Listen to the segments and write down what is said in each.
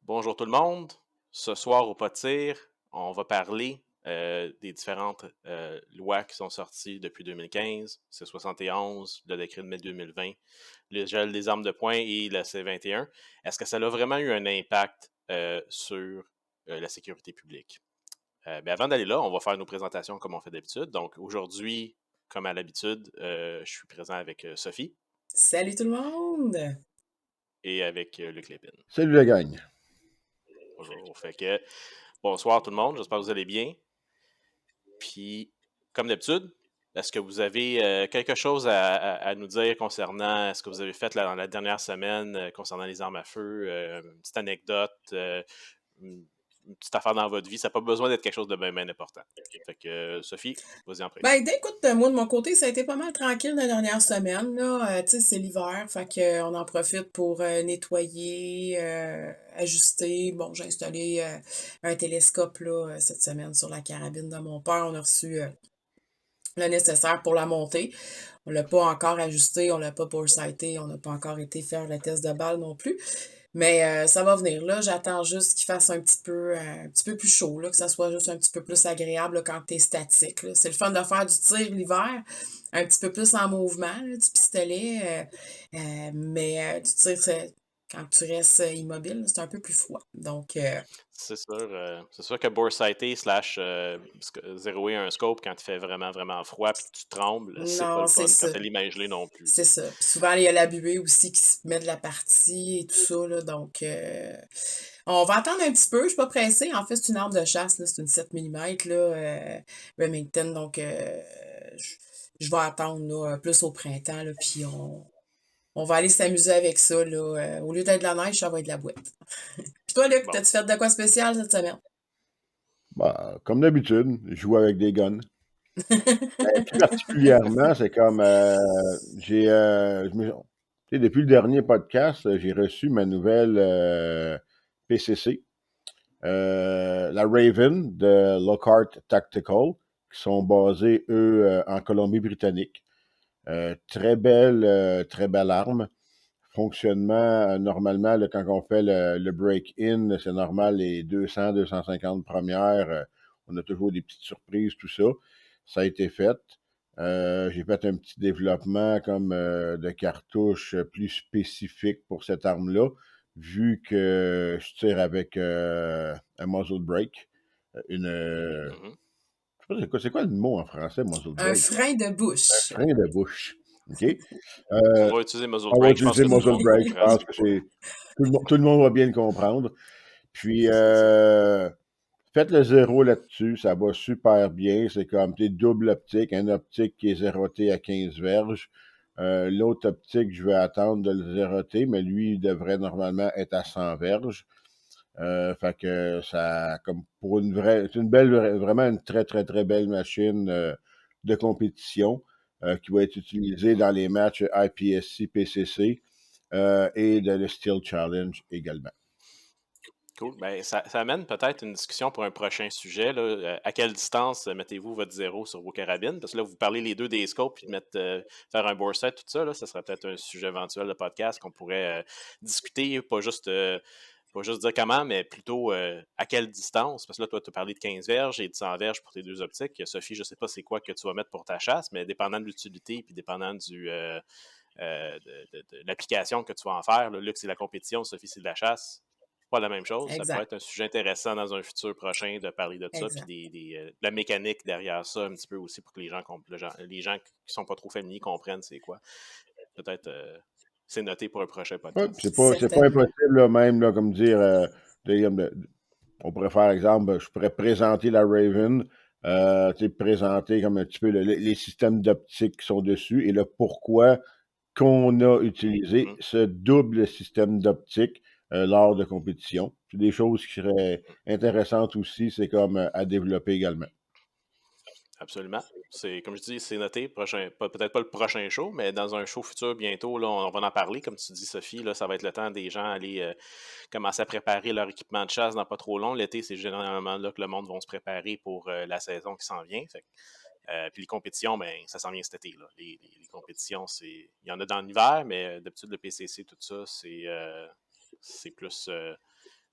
Bonjour tout le monde. Ce soir au pas de tir, on va parler des différentes lois qui sont sorties depuis 2015, C-71, le décret de mai 2020, le gel des armes de poing et la C-21. Est-ce que ça a vraiment eu un impact sur la sécurité publique? Avant d'aller là, on va faire nos présentations comme on fait d'habitude. Donc aujourd'hui, comme à l'habitude, je suis présent avec Sophie Salut tout le monde! et avec Luc Lépine. Salut la gang. Bonjour. Fait que bonsoir tout le monde, j'espère que vous allez bien. Puis, comme d'habitude, est-ce que vous avez quelque chose à nous dire concernant ce que vous avez fait dans la dernière semaine concernant les armes à feu, une petite anecdote, une petite affaire dans votre vie? Ça n'a pas besoin d'être quelque chose de bien important. Fait que, Sophie, vas-y en premier. Écoute, moi de mon côté, ça a été pas mal tranquille la dernière semaine, là. Tu sais, c'est l'hiver, fait que on en profite pour nettoyer, ajuster. Bon, j'ai installé un télescope là cette semaine sur la carabine de mon père. On a reçu le nécessaire pour la monter. On l'a pas encore ajusté, on l'a pas sighté, on n'a pas encore été faire le test de balle non plus. Mais ça va venir là, j'attends juste qu'il fasse un petit peu plus chaud, là, que ça soit juste un petit peu plus agréable là, quand tu es statique, là. C'est le fun de faire du tir l'hiver, un petit peu plus en mouvement, là, du pistolet, mais du tir, quand tu restes immobile, là, c'est un peu plus froid. Donc, C'est sûr que bore sighté slash zéroer un scope quand il fait vraiment, vraiment froid puis que tu trembles, c'est pas non, le c'est fun quand ça. t'as les mains gelées non plus, tu C'est sais. ça. Puis souvent, il y a la buée aussi qui se met de la partie et tout ça, là. Donc, on va attendre un petit peu. Je suis pas pressée. En fait, c'est une arme de chasse, là. C'est une 7 mm, là, Remington. Donc, je je vais attendre, là, plus au printemps, là. Puis on va aller s'amuser avec ça, là. Au lieu d'être de la neige, ça va être de la boîte. Puis toi, Luc, Bon. t'as-tu fait de quoi spécial cette semaine? Bah, comme d'habitude, je joue avec des guns. Plus particulièrement, c'est comme tu sais, depuis le dernier podcast, j'ai reçu ma nouvelle PCC, la Raven de Lockhart Tactical, qui sont basés, eux, en Colombie-Britannique. Très belle arme. Fonctionnement, normalement, là, quand on fait le break-in, c'est normal, les 200-250 premières, on a toujours des petites surprises, tout ça. Ça a été fait. J'ai fait un petit développement comme de cartouches plus spécifiques pour cette arme-là, vu que je tire avec un muzzle brake. Mhm. Je sais pas, c'est quoi le mot en français, muzzle Un brake? frein de Un bouche. frein de bouche. OK? On Euh, va utiliser muzzle on va brake, je pense utiliser que tout le muzzle monde brake, je comprend pense c'est que quoi. c'est tout le monde va bien le comprendre. Puis, C'est ça. faites le zéro là-dessus, ça va super bien. C'est comme t'es double optique, un optique qui est zéroté à 15 verges. L'autre optique, je vais attendre de le zéroter, mais lui, il devrait normalement être à 100 verges. Fait que ça, comme pour une vraie, c'est une belle, vraiment une très, très, très belle machine de compétition qui va être utilisée Mhm. dans les matchs IPSC, PCC et de le Steel Challenge également. Cool. Ça amène peut-être une discussion pour un prochain sujet, là. À quelle distance mettez-vous votre zéro sur vos carabines? Parce que là, vous parlez les deux des scopes puis de mettre, faire un bore set, tout ça, là, ça serait peut-être un sujet éventuel de podcast qu'on pourrait discuter, pas juste dire comment, mais plutôt à quelle distance. Parce que là, toi, tu as parlé de 15 verges et de 100 verges pour tes deux optiques. Sophie, je ne sais pas c'est quoi que tu vas mettre pour ta chasse, mais dépendant de l'utilité puis dépendant de l'application que tu vas en faire, là, Luc, c'est la compétition, Sophie, c'est de la chasse. Pas la même chose. Ça pourrait Exact. être un sujet intéressant dans un futur prochain de parler de ça, puis Exact. de la mécanique derrière ça un petit peu aussi pour que les gens qui sont pas trop familiers comprennent c'est quoi. Peut-être c'est noté pour un prochain Ouais, podcast. c'est pas Certainement. impossible, là, même, là, comme dire, on pourrait faire exemple, je pourrais présenter la Raven, tu sais, présenter comme un petit peu les systèmes d'optique qui sont dessus et le pourquoi qu'on a utilisé Mhm. ce double système d'optique lors de compétition. C'est des choses qui seraient intéressantes aussi, c'est comme à développer également. Absolument. C'est, comme je dis, c'est noté. Peut-être pas le prochain show, mais dans un show futur bientôt, là, on va en parler. Comme tu dis, Sophie, là, ça va être le temps des gens aller commencer à préparer leur équipement de chasse dans pas trop long. L'été, c'est généralement là que le monde va se préparer pour la saison qui s'en vient. Fait puis les compétitions, ben, ça s'en vient cet été. Là. Les compétitions, il y en a dans l'hiver, mais d'habitude, le PCC, tout ça, c'est plus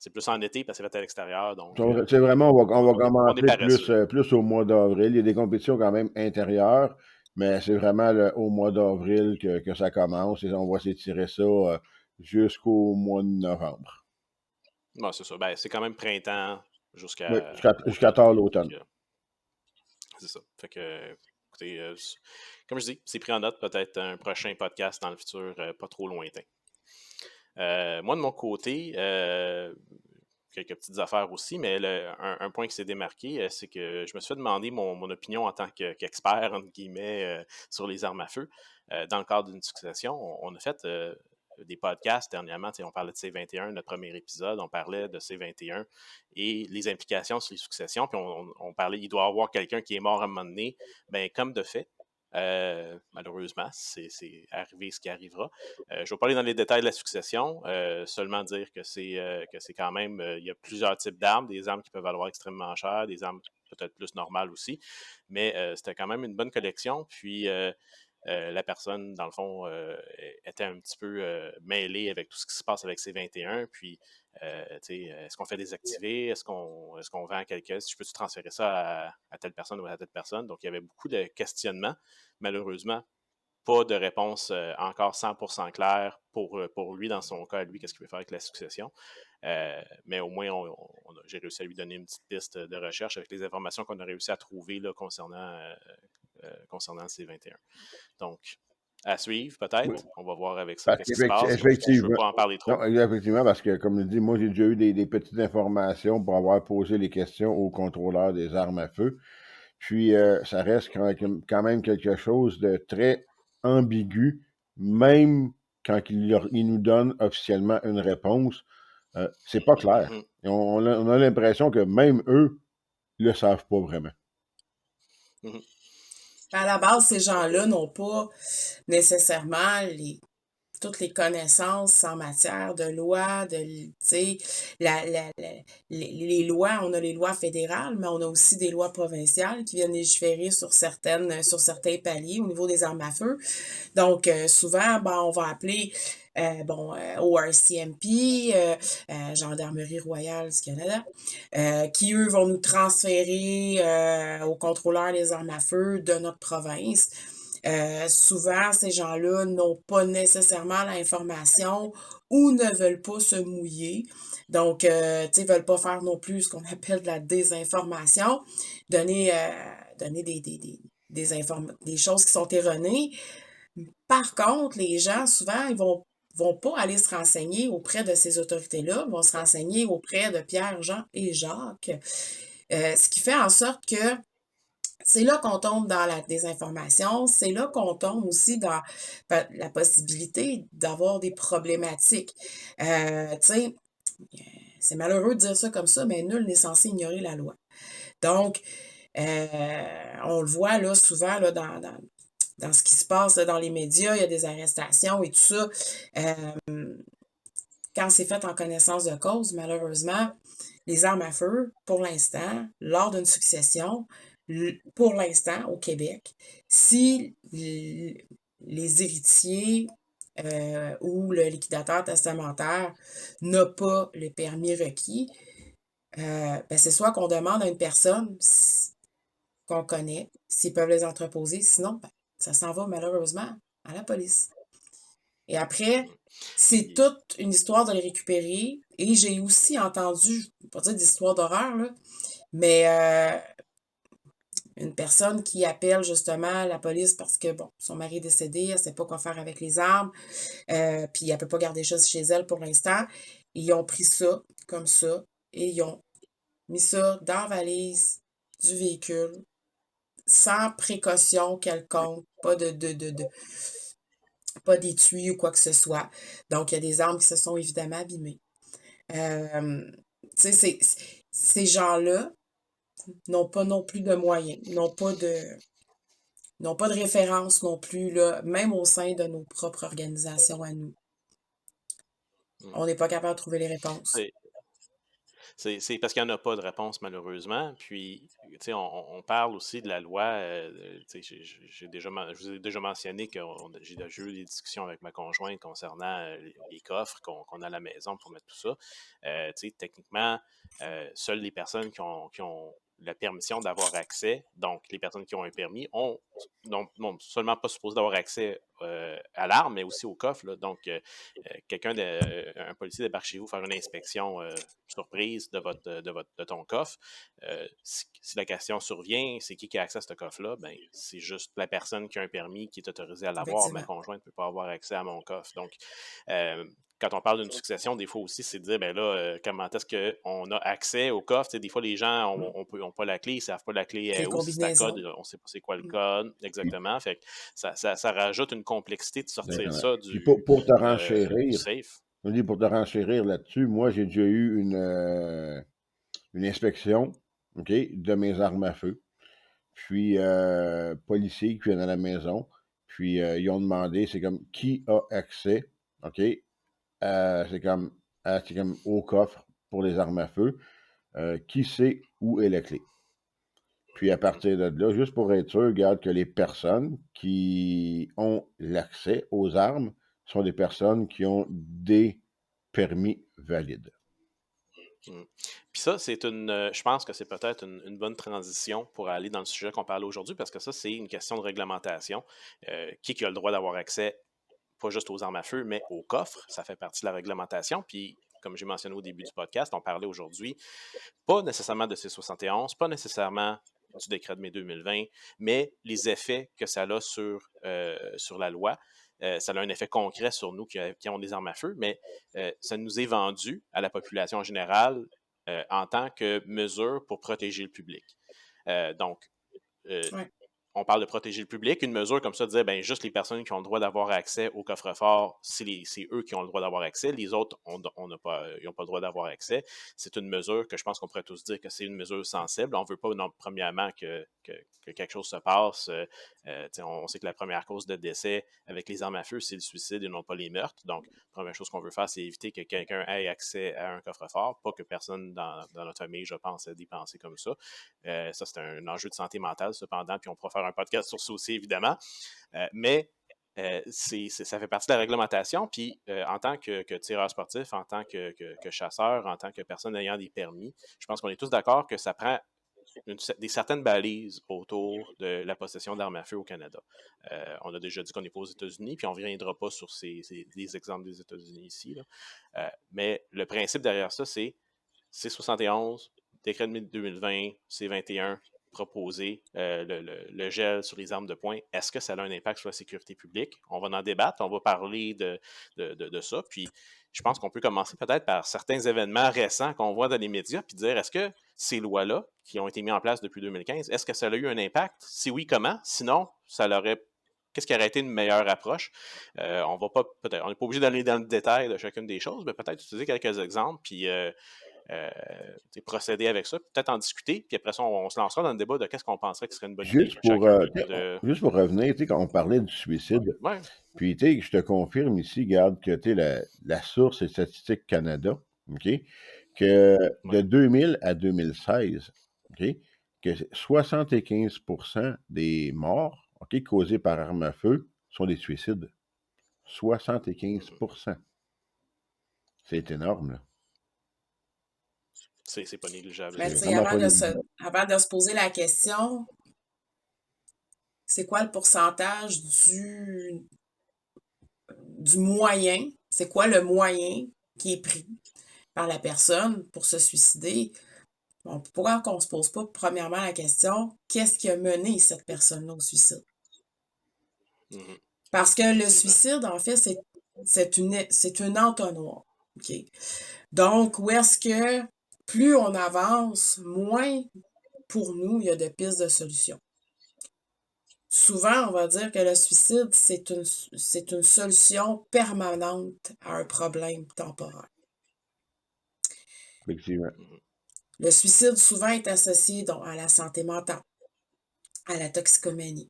C'est plus en été parce que c'est fait à l'extérieur. Donc, C'est vraiment, on va on est commencer paresseux. plus au mois d'avril. Il y a des compétitions quand même intérieures, mais c'est vraiment au mois d'avril que ça commence et on va s'étirer ça jusqu'au mois de novembre. Bon, c'est ça. Ben, c'est quand même printemps Oui, jusqu'à jusqu'à automne. tard Donc, l'automne. c'est ça. Fait que, écoutez, comme je dis, c'est pris en note. Peut-être un prochain podcast dans le futur, pas trop lointain. Moi, de mon côté, quelques petites affaires aussi, mais un point qui s'est démarqué, c'est que je me suis fait demander mon opinion en tant qu'expert, entre guillemets, sur les armes à feu. Dans le cadre d'une succession, on a fait des podcasts dernièrement. On parlait de C21, notre premier épisode, on parlait de C21 et les implications sur les successions. Puis on parlait, il doit y avoir quelqu'un qui est mort à un moment donné. Ben, comme de fait, malheureusement, c'est arrivé ce qui arrivera. Je ne vais pas aller dans les détails de la succession, seulement dire que c'est quand même, il y a plusieurs types d'armes, des armes qui peuvent valoir extrêmement cher, des armes peut-être plus normales aussi, mais c'était quand même une bonne collection. Puis la personne, dans le fond, était un petit peu mêlée avec tout ce qui se passe avec C21. Puis, est-ce qu'on fait désactiver? Est-ce qu'on vend quelqu'un? Si je peux-tu transférer ça à telle personne ou à telle personne? Donc, il y avait beaucoup de questionnements. Malheureusement, pas de réponse encore 100% claire pour lui, dans son cas, lui, qu'est-ce qu'il veut faire avec la succession. Mais au moins, j'ai réussi à lui donner une petite piste de recherche avec les informations qu'on a réussi à trouver là, concernant C21. Donc, à suivre, Oui. peut-être. On va voir avec ça, Parce qu'est-ce qui se passe. Je ne veux pas en parler trop. Non, effectivement, parce que, comme je dis, moi, j'ai déjà eu des petites informations pour avoir posé les questions au contrôleur des armes à feu. Puis, ça reste quand même quelque chose de très ambigu, même quand il nous donne officiellement une réponse. C'est pas clair. Mhm. On a l'impression que même eux le savent pas vraiment. Mhm. À la base, ces gens-là n'ont pas nécessairement toutes les connaissances en matière de loi, tu sais, les lois, on a les lois fédérales, mais on a aussi des lois provinciales qui viennent légiférer sur certains paliers au niveau des armes à feu. Donc, souvent, ben, on va appeler ORCMP, Gendarmerie royale du Canada, qui, eux, vont nous transférer au contrôleur des armes à feu de notre province. Souvent, ces gens-là n'ont pas nécessairement l'information ou ne veulent pas se mouiller. Donc, tu sais, veulent pas faire non plus ce qu'on appelle de la désinformation, donner des choses qui sont erronées. Par contre, les gens, souvent, ils vont pas aller se renseigner auprès de ces autorités-là, vont se renseigner auprès de Pierre, Jean et Jacques. Ce qui fait en sorte que c'est là qu'on tombe dans la désinformation, c'est là qu'on tombe aussi dans la possibilité d'avoir des problématiques. Tu sais, c'est malheureux de dire ça comme ça, mais nul n'est censé ignorer la loi. Donc, on le voit là souvent là, dans ce qui se passe là, dans les médias, il y a des arrestations et tout ça. Quand c'est fait en connaissance de cause, malheureusement, les armes à feu, pour l'instant, lors d'une succession, pour l'instant, au Québec, si les héritiers ou le liquidateur testamentaire n'a pas le permis requis, ben c'est soit qu'on demande à une personne qu'on connaît s'ils peuvent les entreposer, sinon, ben, ça s'en va malheureusement à la police. Et après, c'est Puis, toute une histoire de les récupérer. Et j'ai aussi entendu, je ne vais pas dire d'histoire d'horreur, là, mais une personne qui appelle justement la police parce que, bon, son mari est décédé, elle ne sait pas quoi faire avec les armes, puis elle ne peut pas garder les choses chez elle pour l'instant. Ils ont pris ça, comme ça, et ils ont mis ça dans la valise du véhicule, sans précaution quelconque, pas d'étui ou quoi que ce soit. Donc, il y a des armes qui se sont évidemment abîmées. Tu sais, ces gens-là n'ont pas non plus de moyens, n'ont pas de référence non plus, là, même au sein de nos propres organisations à nous. On n'est pas capable de trouver les réponses. C'est parce qu'il n'y en a pas de réponse, malheureusement. Puis, tu sais, on parle aussi de la loi. Tu sais, je vous ai déjà mentionné que j'ai déjà eu des discussions avec ma conjointe concernant les coffres qu'on a à la maison pour mettre tout ça. Tu sais, techniquement, seules les personnes qui ont la permission d'avoir accès, donc les personnes qui ont un permis, non seulement pas supposées d'avoir accès à l'arme, mais aussi au coffre. Là. Donc, un policier débarque chez vous faire une inspection surprise de ton coffre. Si la question survient, c'est qui a accès à ce coffre-là? Ben, c'est juste la personne qui a un permis qui est autorisée à l'avoir. Ma Effectivement. conjointe ne peut pas avoir accès à mon coffre. Donc, quand on parle d'une succession, des fois aussi, c'est de dire, ben là, comment est-ce qu'on a accès au coffre? Tu sais, des fois, les gens n'ont pas la clé, ils ne savent pas la clé Les est où, si c'est à code, combinaisons. on ne sait pas c'est quoi le Mm. code exactement. Fait que ça rajoute une complexité de sortir Exactement. ça Puis du pour te du renchérir, safe. je dis pour te renchérir là-dessus, moi, j'ai déjà eu une inspection, OK, de mes armes à feu. Puis, policiers qui viennent à la maison. Puis, ils ont demandé, c'est comme, qui a accès, OK, c'est comme au coffre pour les armes à feu. Qui sait où est la clé? Puis, à partir de là, juste pour être sûr, regarde que les personnes qui ont l'accès aux armes sont des personnes qui ont des permis valides. Puis ça, je pense que c'est peut-être une bonne transition pour aller dans le sujet qu'on parle aujourd'hui, parce que ça, c'est une question de réglementation. Qui a le droit d'avoir accès, pas juste aux armes à feu, mais aux coffres? Ça fait partie de la réglementation. Puis, comme j'ai mentionné au début du podcast, on parlait aujourd'hui pas nécessairement de C71, pas nécessairement du décret de mai 2020, mais les effets que ça a sur la loi. Ça a un effet concret sur nous qui ont des armes à feu, mais ça nous est vendu à la population générale en tant que mesure pour protéger le public. Donc, Ouais. on parle de protéger le public. Une mesure comme ça, de dire, ben, juste les personnes qui ont le droit d'avoir accès au coffre-fort, c'est eux qui ont le droit d'avoir accès. Les autres, ils n'ont pas le droit d'avoir accès. C'est une mesure que je pense qu'on pourrait tous dire que c'est une mesure sensible. On ne veut pas, non, premièrement, que quelque chose se passe. On sait que la première cause de décès avec les armes à feu, c'est le suicide et non pas les meurtres. Donc, la première chose qu'on veut faire, c'est éviter que quelqu'un ait accès à un coffre-fort. Pas que personne dans notre famille, je pense, ait des pensées comme ça. Ça, c'est un enjeu de santé mentale, cependant, puis on pourra faire un podcast sur ça aussi, évidemment. Mais ça fait partie de la réglementation. Puis, en tant que tireur sportif, en tant que chasseur, en tant que personne ayant des permis, je pense qu'on est tous d'accord que ça prend des certaines balises autour de la possession d'armes à feu au Canada. On a déjà dit qu'on n'est pas aux États-Unis, puis on ne reviendra pas sur des exemples des États-Unis ici. Là. Mais le principe derrière ça, c'est C71, décret de 2020, C21, proposé le gel sur les armes de poing. Est-ce que ça a un impact sur la sécurité publique? On va en débattre, on va parler de ça. Puis, je pense qu'on peut commencer peut-être par certains événements récents qu'on voit dans les médias, puis dire, est-ce que ces lois-là, qui ont été mises en place depuis 2015, est-ce que ça a eu un impact? Si oui, comment? Sinon, qu'est-ce qui aurait été une meilleure approche? On n'est pas obligé d'aller dans le détail de chacune des choses, mais peut-être utiliser quelques exemples, puis procéder avec ça, peut-être en discuter, puis après ça, on se lancera dans le débat de qu'est-ce qu'on penserait que serait une bonne idée, chacun. Juste pour revenir, quand on parlait du suicide, Ouais. puis je te confirme ici, garde que la source est Statistique Canada, OK, que de 2000 à 2016, OK, que 75% des morts, OK, causées par arme à feu sont des suicides. 75%. C'est énorme, là. C'est pas négligeable, Mais C'est tu sais, vraiment pas avant de se poser la question, c'est quoi le pourcentage du moyen? C'est quoi le moyen qui est pris par la personne pour se suicider? Bon, pourquoi qu'on se pose pas premièrement la question, qu'est-ce qui a mené cette personne-là au suicide? Parce que le suicide, en fait, c'est un entonnoir. OK? Donc, où est-ce que plus on avance, moins pour nous, il y a de pistes de solutions. Souvent, on va dire que le suicide, c'est une solution permanente à un problème temporaire. Effectivement. Le suicide, souvent, est associé donc, à la santé mentale, à la toxicomanie.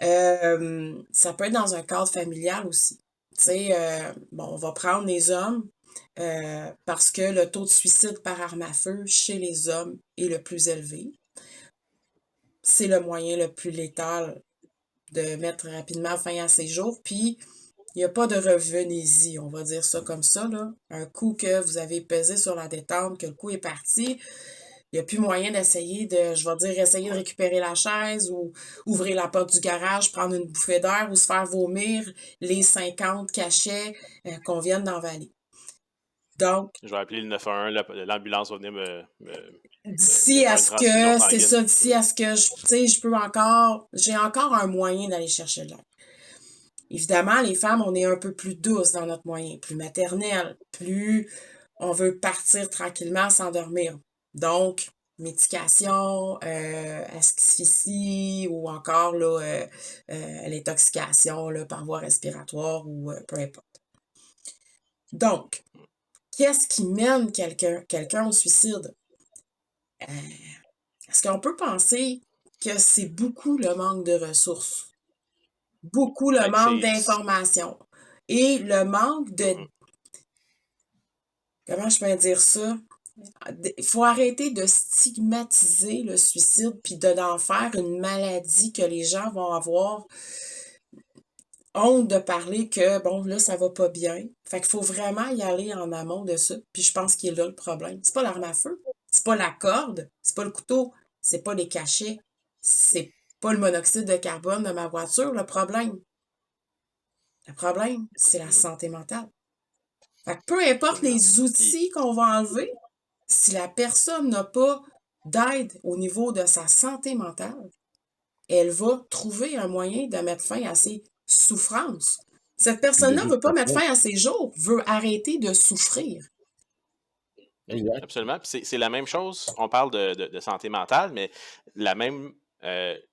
Ça peut être dans un cadre familial aussi. Tu sais, bon, on va prendre les hommes. parce que le taux de suicide par arme à feu chez les hommes est le plus élevé. C'est le moyen le plus létal de mettre rapidement fin à ses jours, puis il n'y a pas de revenez-y, on va dire ça comme ça, là. Un coup que vous avez pesé sur la détente, que le coup est parti, il n'y a plus moyen d'essayer je vais dire, essayer de récupérer la chaise ou ouvrir la porte du garage, prendre une bouffée d'air ou se faire vomir les 50 cachets qu'on vient d'envaler. Donc, Je vais appeler le 911, l'ambulance va venir d'ici me à faire une ce transfusion que, c'est sanguine. ça, d'ici à ce que tu sais, j'ai encore un moyen d'aller chercher de l'aide. Évidemment, les femmes, on est un peu plus douces dans notre moyen, plus maternelles, plus on veut partir tranquillement sans dormir. Donc, médication, asphyxie ou encore là, l'intoxication là, par voie respiratoire ou peu importe. Donc, qu'est-ce qui mène quelqu'un au suicide? Est-ce qu'on peut penser que c'est beaucoup le manque de ressources, beaucoup le Ben, manque d'informations et le manque de, comment je peux dire ça? Il faut arrêter de stigmatiser le suicide puis d'en faire une maladie que les gens vont avoir honte de parler que, bon, là, ça va pas bien. Fait qu'il faut vraiment y aller en amont de ça. Puis je pense qu'il est là le problème. C'est pas l'arme à feu, c'est pas la corde, c'est pas le couteau, c'est pas les cachets, c'est pas le monoxyde de carbone de ma voiture, le problème. Le problème, c'est la santé mentale. Fait que peu importe Absolument. les outils qu'on va enlever, si la personne n'a pas d'aide au niveau de sa santé mentale, elle va trouver un moyen de mettre fin à ses souffrances. Cette personne-là De ne toute veut pas mettre façon, fin à ses jours, veut arrêter de souffrir. exact. Absolument. Puis c'est la même chose. On parle de santé mentale, mais la même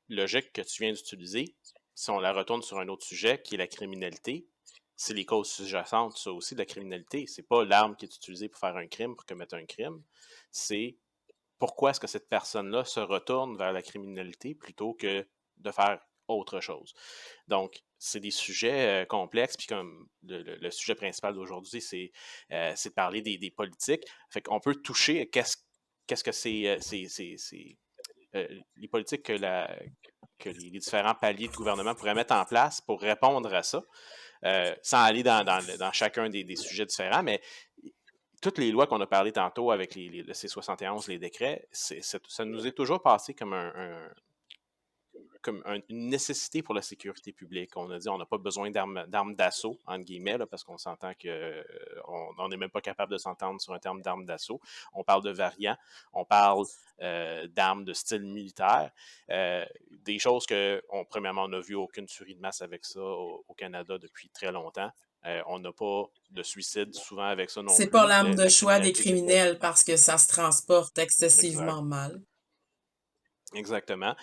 logique que tu viens d'utiliser, si on la retourne sur un autre sujet, qui est la criminalité, c'est les causes sous-jacentes, ça aussi, de la criminalité. C'est pas l'arme qui est utilisée pour faire un crime, pour commettre un crime. C'est pourquoi est-ce que cette personne-là se retourne vers la criminalité plutôt que de faire autre chose. Donc, c'est des sujets complexes, puis comme le sujet principal d'aujourd'hui, c'est de parler des politiques. Fait qu'on peut toucher qu'est-ce que les politiques que les différents paliers de gouvernement pourraient mettre en place pour répondre à ça, sans aller dans chacun des sujets différents, mais toutes les lois qu'on a parlé tantôt avec le C71, les décrets, ça nous est toujours passé comme une nécessité pour la sécurité publique. On a dit on n'a pas besoin d'armes d'assaut, entre guillemets, là, parce qu'on s'entend qu'on n'est même pas capable de s'entendre sur un terme d'armes d'assaut. On parle de variants, on parle d'armes de style militaire, des choses premièrement, on n'a vu aucune tuerie de masse avec ça au Canada depuis très longtemps. On n'a pas de suicide souvent avec ça non C'est pas plus. l'arme de La choix des criminalité, c'est pas... criminels parce que ça se transporte Exact. excessivement mal. Exactement.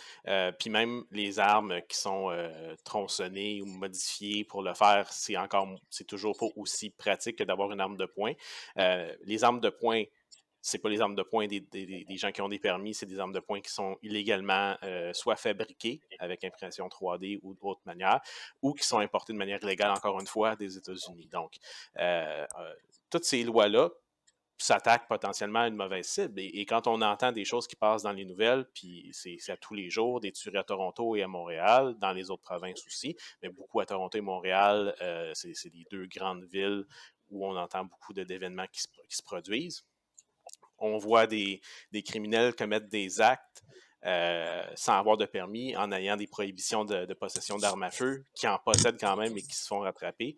Puis même les armes qui sont tronçonnées ou modifiées pour le faire, c'est toujours pas aussi pratique que d'avoir une arme de poing. Les armes de poing, c'est pas les armes de poing des gens qui ont des permis, c'est des armes de poing qui sont illégalement soit fabriquées avec impression 3D ou d'autres manières, ou qui sont importées de manière illégale, encore une fois, des États-Unis. Donc, toutes ces lois-là s'attaque potentiellement à une mauvaise cible. Et quand on entend des choses qui passent dans les nouvelles, puis c'est à tous les jours, des tueries à Toronto et à Montréal, dans les autres provinces aussi, mais beaucoup à Toronto et Montréal, c'est les deux grandes villes où on entend beaucoup d'événements qui se produisent. On voit des criminels commettre des actes sans avoir de permis, en ayant des prohibitions de possession d'armes à feu, qui en possèdent quand même et qui se font rattraper.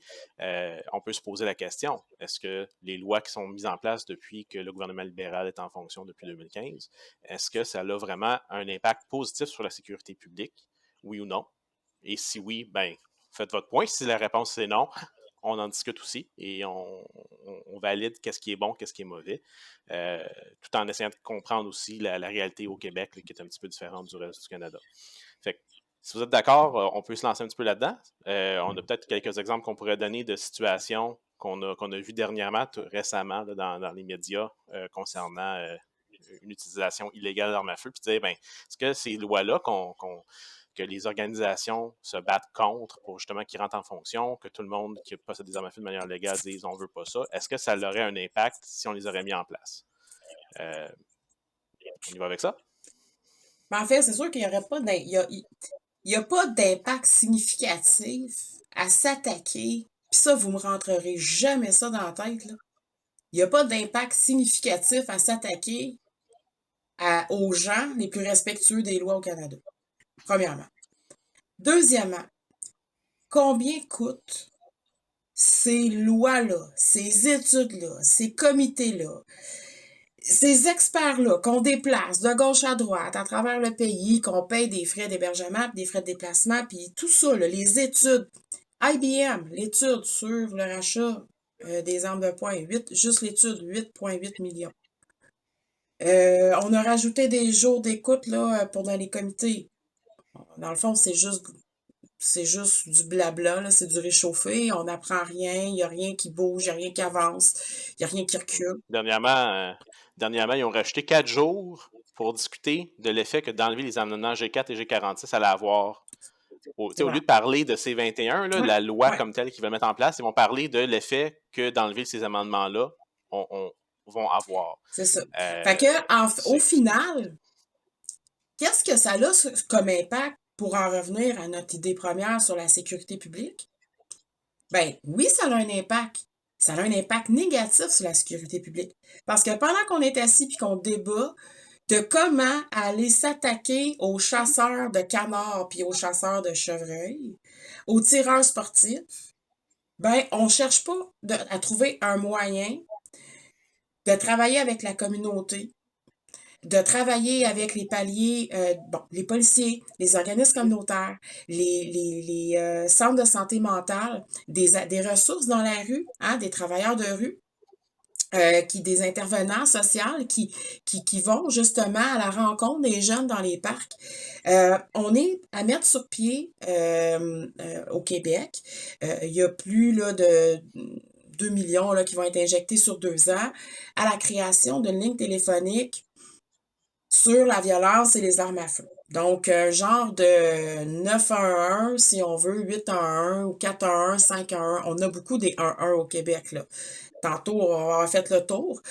On peut se poser la question, est-ce que les lois qui sont mises en place depuis que le gouvernement libéral est en fonction depuis 2015, est-ce que ça a vraiment un impact positif sur la sécurité publique, oui ou non? Et si oui, ben, faites votre point. Si la réponse c'est non, on en discute aussi et on valide qu'est-ce qui est bon, qu'est-ce qui est mauvais, tout en essayant de comprendre aussi la réalité au Québec, là, qui est un petit peu différente du reste du Canada. Fait que, si vous êtes d'accord, on peut se lancer un petit peu là-dedans. On a peut-être quelques exemples qu'on pourrait donner de situations qu'on a vues dernièrement, récemment, là, dans les médias, concernant une utilisation illégale d'armes à feu, puis dire, ben, est-ce que ces lois-là que les organisations se battent contre pour justement qu'ils rentrent en fonction, que tout le monde qui possède des armes à feu de manière légale dise on veut pas ça, est-ce que ça aurait un impact si on les aurait mis en place? On y va avec ça? Ben, en fait, c'est sûr qu'il n'y aurait pas il y a pas d'impact significatif à s'attaquer. Puis ça, vous me rentrerez jamais ça dans la tête, là. Il n'y a pas d'impact significatif à s'attaquer aux gens les plus respectueux des lois au Canada. Premièrement. Deuxièmement, combien coûtent ces lois-là, ces études-là, ces comités-là, ces experts-là qu'on déplace de gauche à droite à travers le pays, qu'on paye des frais d'hébergement, des frais de déplacement, puis tout ça, là, les études. IBM, l'étude sur le rachat des armes de poing, juste l'étude, 8,8 millions. On a rajouté des jours d'écoute là pour dans les comités. Dans le fond, c'est juste du blabla, là, c'est du réchauffé, on n'apprend rien, il n'y a rien qui bouge, il n'y a rien qui avance, il n'y a rien qui recule. Dernièrement, ils ont rajouté 4 jours pour discuter de l'effet que d'enlever les amendements G4 et G46 allait avoir. Au lieu de parler de C21, là, la loi comme telle qu'ils veulent mettre en place, ils vont parler de l'effet que d'enlever ces amendements-là vont avoir. C'est ça. Fait que, au final, qu'est-ce que ça a comme impact pour en revenir à notre idée première sur la sécurité publique? Ben oui, ça a un impact. Ça a un impact négatif sur la sécurité publique. Parce que pendant qu'on est assis puis qu'on débat de comment aller s'attaquer aux chasseurs de canards puis aux chasseurs de chevreuils, aux tireurs sportifs, ben on cherche pas à trouver un moyen de travailler avec la communauté, de travailler avec les paliers, les policiers, les organismes communautaires, les centres de santé mentale, des ressources dans la rue, hein, des travailleurs de rue, des intervenants sociaux qui vont justement à la rencontre des jeunes dans les parcs. On est à mettre sur pied au Québec. Il y a plus là, de 2 millions là, qui vont être injectés sur 2 ans à la création d'une ligne téléphonique sur la violence et les armes à feu. Donc, un genre de 911, si on veut, 811 ou 411, 511. On a beaucoup des 11 au Québec, là. Tantôt, on va avoir fait le tour.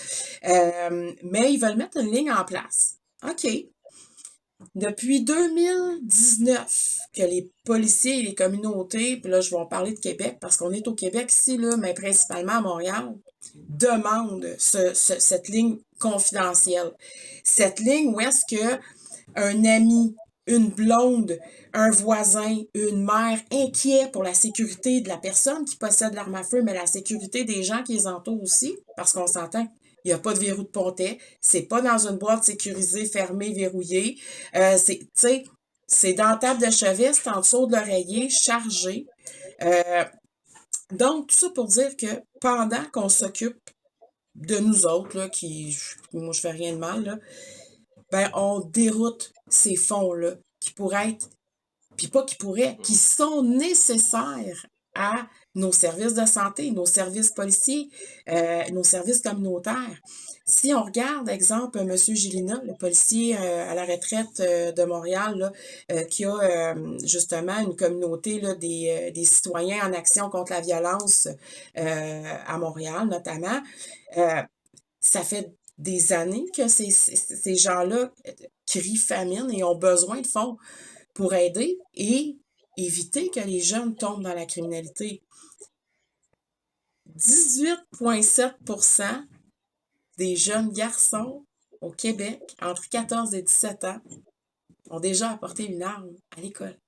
Mais ils veulent mettre une ligne en place. OK. Depuis 2019, que les policiers et les communautés, puis là, je vais en parler de Québec parce qu'on est au Québec ici, là, mais principalement à Montréal, demandent cette ligne confidentielle. Cette ligne où est-ce que un ami, une blonde, un voisin, une mère inquiet pour la sécurité de la personne qui possède l'arme à feu, mais la sécurité des gens qui les entourent aussi, parce qu'on s'entend il n'y a pas de verrou de pontet, c'est pas dans une boîte sécurisée, fermée, verrouillée. C'est dans la table de chevet, c'est en dessous de l'oreiller, chargé. Donc, tout ça pour dire que pendant qu'on s'occupe de nous autres, là, moi je fais rien de mal, là, ben on déroute ces fonds-là qui pourraient être, puis pas qui pourraient, qui sont nécessaires à nos services de santé, nos services policiers, nos services communautaires. Si on regarde, exemple, M. Gélina, le policier à la retraite de Montréal, là, qui a justement une communauté là, des citoyens en action contre la violence à Montréal, notamment, ça fait des années que ces gens-là crient famine et ont besoin de fonds pour aider et éviter que les jeunes tombent dans la criminalité. 18,7% des jeunes garçons au Québec, entre 14 et 17 ans, ont déjà apporté une arme à l'école.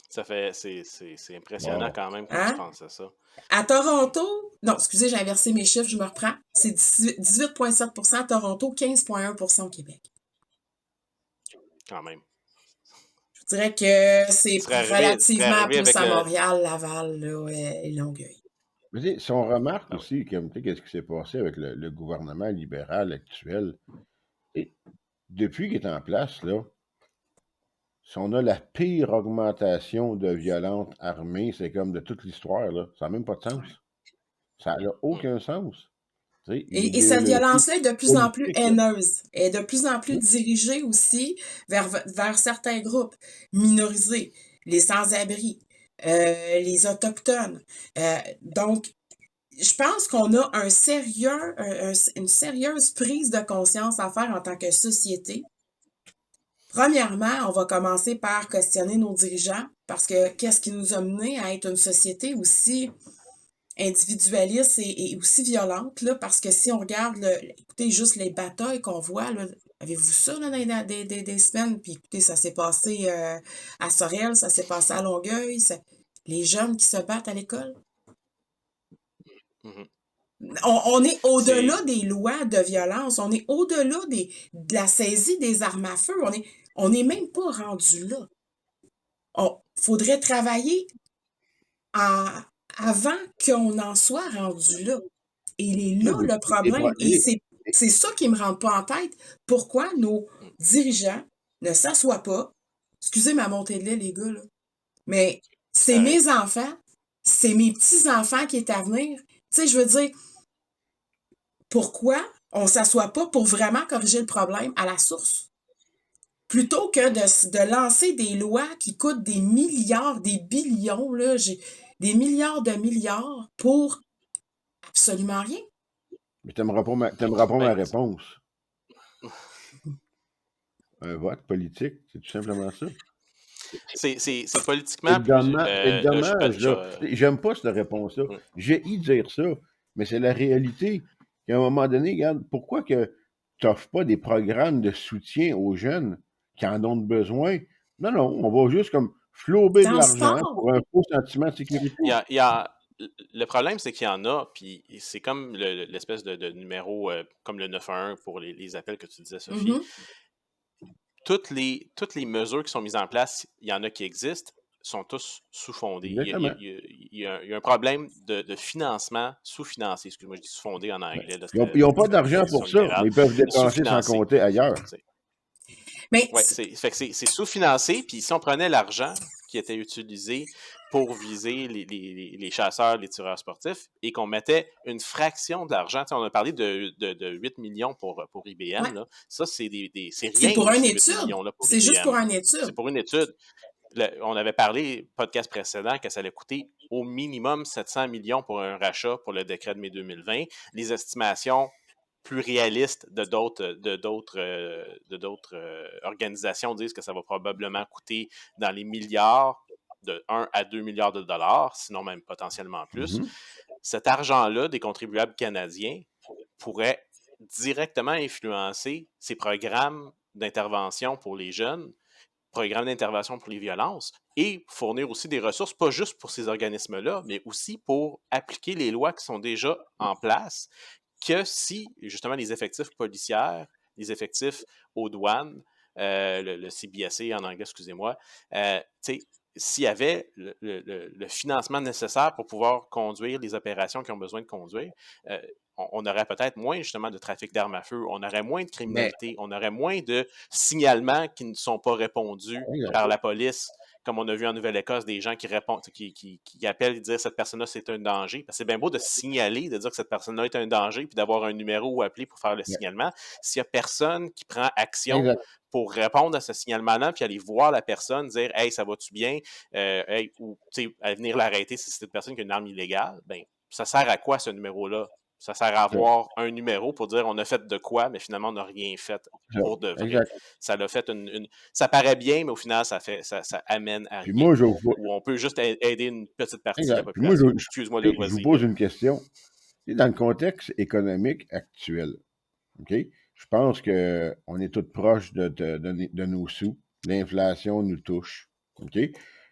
C'est impressionnant quand même quand tu penses à ça. À Toronto, non, excusez, j'ai inversé mes chiffres, je me reprends. C'est 18,7% à Toronto, 15,1% au Québec. Quand même. Je dirais que c'est relativement plus à Montréal, Laval là, et Longueuil. Mais si on remarque aussi, qu'est-ce qui s'est passé avec le gouvernement libéral actuel, et depuis qu'il est en place, là, si on a la pire augmentation de violences armées, c'est comme de toute l'histoire, là. Ça n'a même pas de sens. Ça n'a aucun sens. Tu sais, Et cette violence-là est de plus en plus politique, là. haineuse, est de plus en plus dirigée aussi vers certains groupes minorisés, les sans-abri, les Autochtones. Donc, je pense qu'on a une sérieuse prise de conscience à faire en tant que société. Premièrement, on va commencer par questionner nos dirigeants parce que qu'est-ce qui nous a mené à être une société aussi individualiste et aussi violente, là, parce que si on regarde, écoutez, juste les batailles qu'on voit, là, avez-vous ça là, dans des semaines? Puis écoutez, ça s'est passé à Sorel, ça s'est passé à Longueuil, les jeunes qui se battent à l'école. Mhm. On est C'est. au-delà des lois de violence, on est au-delà de la saisie des armes à feu, on est même pas rendu là. Faudrait travailler avant qu'on en soit rendu là. Et il est là Oui, le problème. Et c'est ça qui me rentre pas en tête. Pourquoi nos dirigeants ne s'assoient pas? Excusez ma montée de lait, les gars, là. Mais c'est Correct. mes enfants, c'est mes petits-enfants qui est à venir. Tu sais, je veux dire, pourquoi on s'assoit pas pour vraiment corriger le problème à la source? Plutôt que de lancer des lois qui coûtent des milliards, des billions, là, des milliards de milliards pour absolument rien. Mais t'aimeras pas ma Ben, réponse. Un vote politique, c'est tout simplement ça. c'est C'est politiquement le plus. dommage, là. J'aime pas cette réponse-là. Mm. J'ai dire ça, mais c'est la réalité. Qu'à un moment donné, regarde, pourquoi que tu n'offres pas des programmes de soutien aux jeunes qui en ont besoin? Non, non, on va juste comme flouber de Dans le l'argent sport, pour un faux sentiment de sécurité. Le problème, c'est qu'il y en a, puis c'est comme l'espèce de numéro, comme le 911 pour les appels que tu disais, Sophie. mhm, Toutes les mesures qui sont mises en place, il y en a qui existent, sont tous sous-fondées. Exactement. Il y a un problème de financement, sous-financé, excuse-moi, je dis sous-fondé en anglais. Là, Ils n'ont pas c'est la d'argent traduction pour ça, littérale. mais ils peuvent dépenser sans Sous-financé. compter ailleurs. mais Ouais, c'est sous-financé, puis si on prenait l'argent qui était utilisé pour viser les chasseurs, les tireurs sportifs, et qu'on mettait une fraction de l'argent, on a parlé de 8 millions pour IBM, ouais, là. Ça, c'est c'est rien, pour une ces 8 étude. millions-là pour C'est juste IBM. pour une C'est étude. pour une étude. On avait parlé, podcast précédent, que ça allait coûter au minimum 700 millions pour un rachat pour le décret de mai 2020. Les estimations plus réalistes de d'autres organisations disent que ça va probablement coûter dans les milliards, de 1 à 2 milliards de dollars, sinon même potentiellement plus. Mhm. Cet argent-là des contribuables canadiens pourrait directement influencer ces programmes d'intervention pour les jeunes, programmes d'intervention pour les violences, et fournir aussi des ressources, pas juste pour ces organismes-là, mais aussi pour appliquer les lois qui sont déjà en place, que si, justement, les effectifs policiers, les effectifs aux douanes, le CBSA en anglais, excusez-moi, s'il y avait le financement nécessaire pour pouvoir conduire les opérations qui ont besoin de conduire, on aurait peut-être moins justement de trafic d'armes à feu, on aurait moins de Mais, criminalité, on aurait moins de signalements qui ne sont pas répondus par la police, comme on a vu en Nouvelle-Écosse, des gens qui répondent, qui appellent et disent cette personne-là c'est un danger. Parce que c'est bien beau de signaler, de dire que cette personne-là est un danger, puis d'avoir un numéro où appeler pour faire le signalement. S'il n'y a personne qui prend action exact. pour répondre à ce signalement-là, puis aller voir la personne, dire hey, ça va-tu bien? Hey, ou à venir l'arrêter si c'est une personne qui a une arme illégale, ben ça sert à quoi ce numéro-là? Ça sert à avoir un numéro pour dire on a fait de quoi, mais finalement on n'a rien fait pour de vrai. Exact. Ça l'a fait ça paraît bien, mais au final, ça amène à Puis rien. moi, Ou on peut juste aider une petite partie de la exact. Puis moi, population. Excuse-moi de je vous vas-y. pose une question. Dans le contexte économique actuel, OK? Je pense qu'on est tous proches de nos sous. L'inflation nous touche. OK?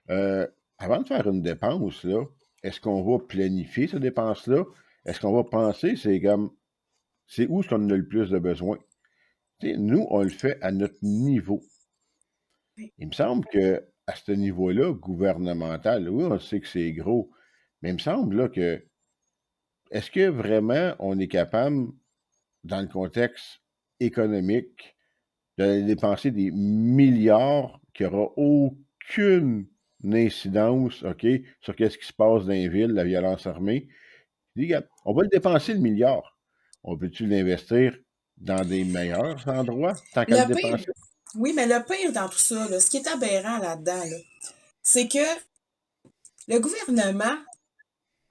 Avant de faire une dépense, là, est-ce qu'on va planifier cette dépense-là? Est-ce qu'on va penser, c'est où est-ce qu'on a le plus de besoin? Nous, on le fait à notre niveau. Il me semble que à ce niveau-là, gouvernemental, oui, on sait que c'est gros, mais il me semble là, que est-ce que vraiment on est capable, dans le contexte économique, de dépenser des milliards qui n'aura aucune incidence, OK, sur ce qui se passe dans les villes, la violence armée? On va le dépenser le milliard. on peut-tu l'investir dans des meilleurs endroits tant qu'à le Le pire, dépenser? oui, mais le pire dans tout ça, là, ce qui est aberrant là-dedans, là, c'est que le gouvernement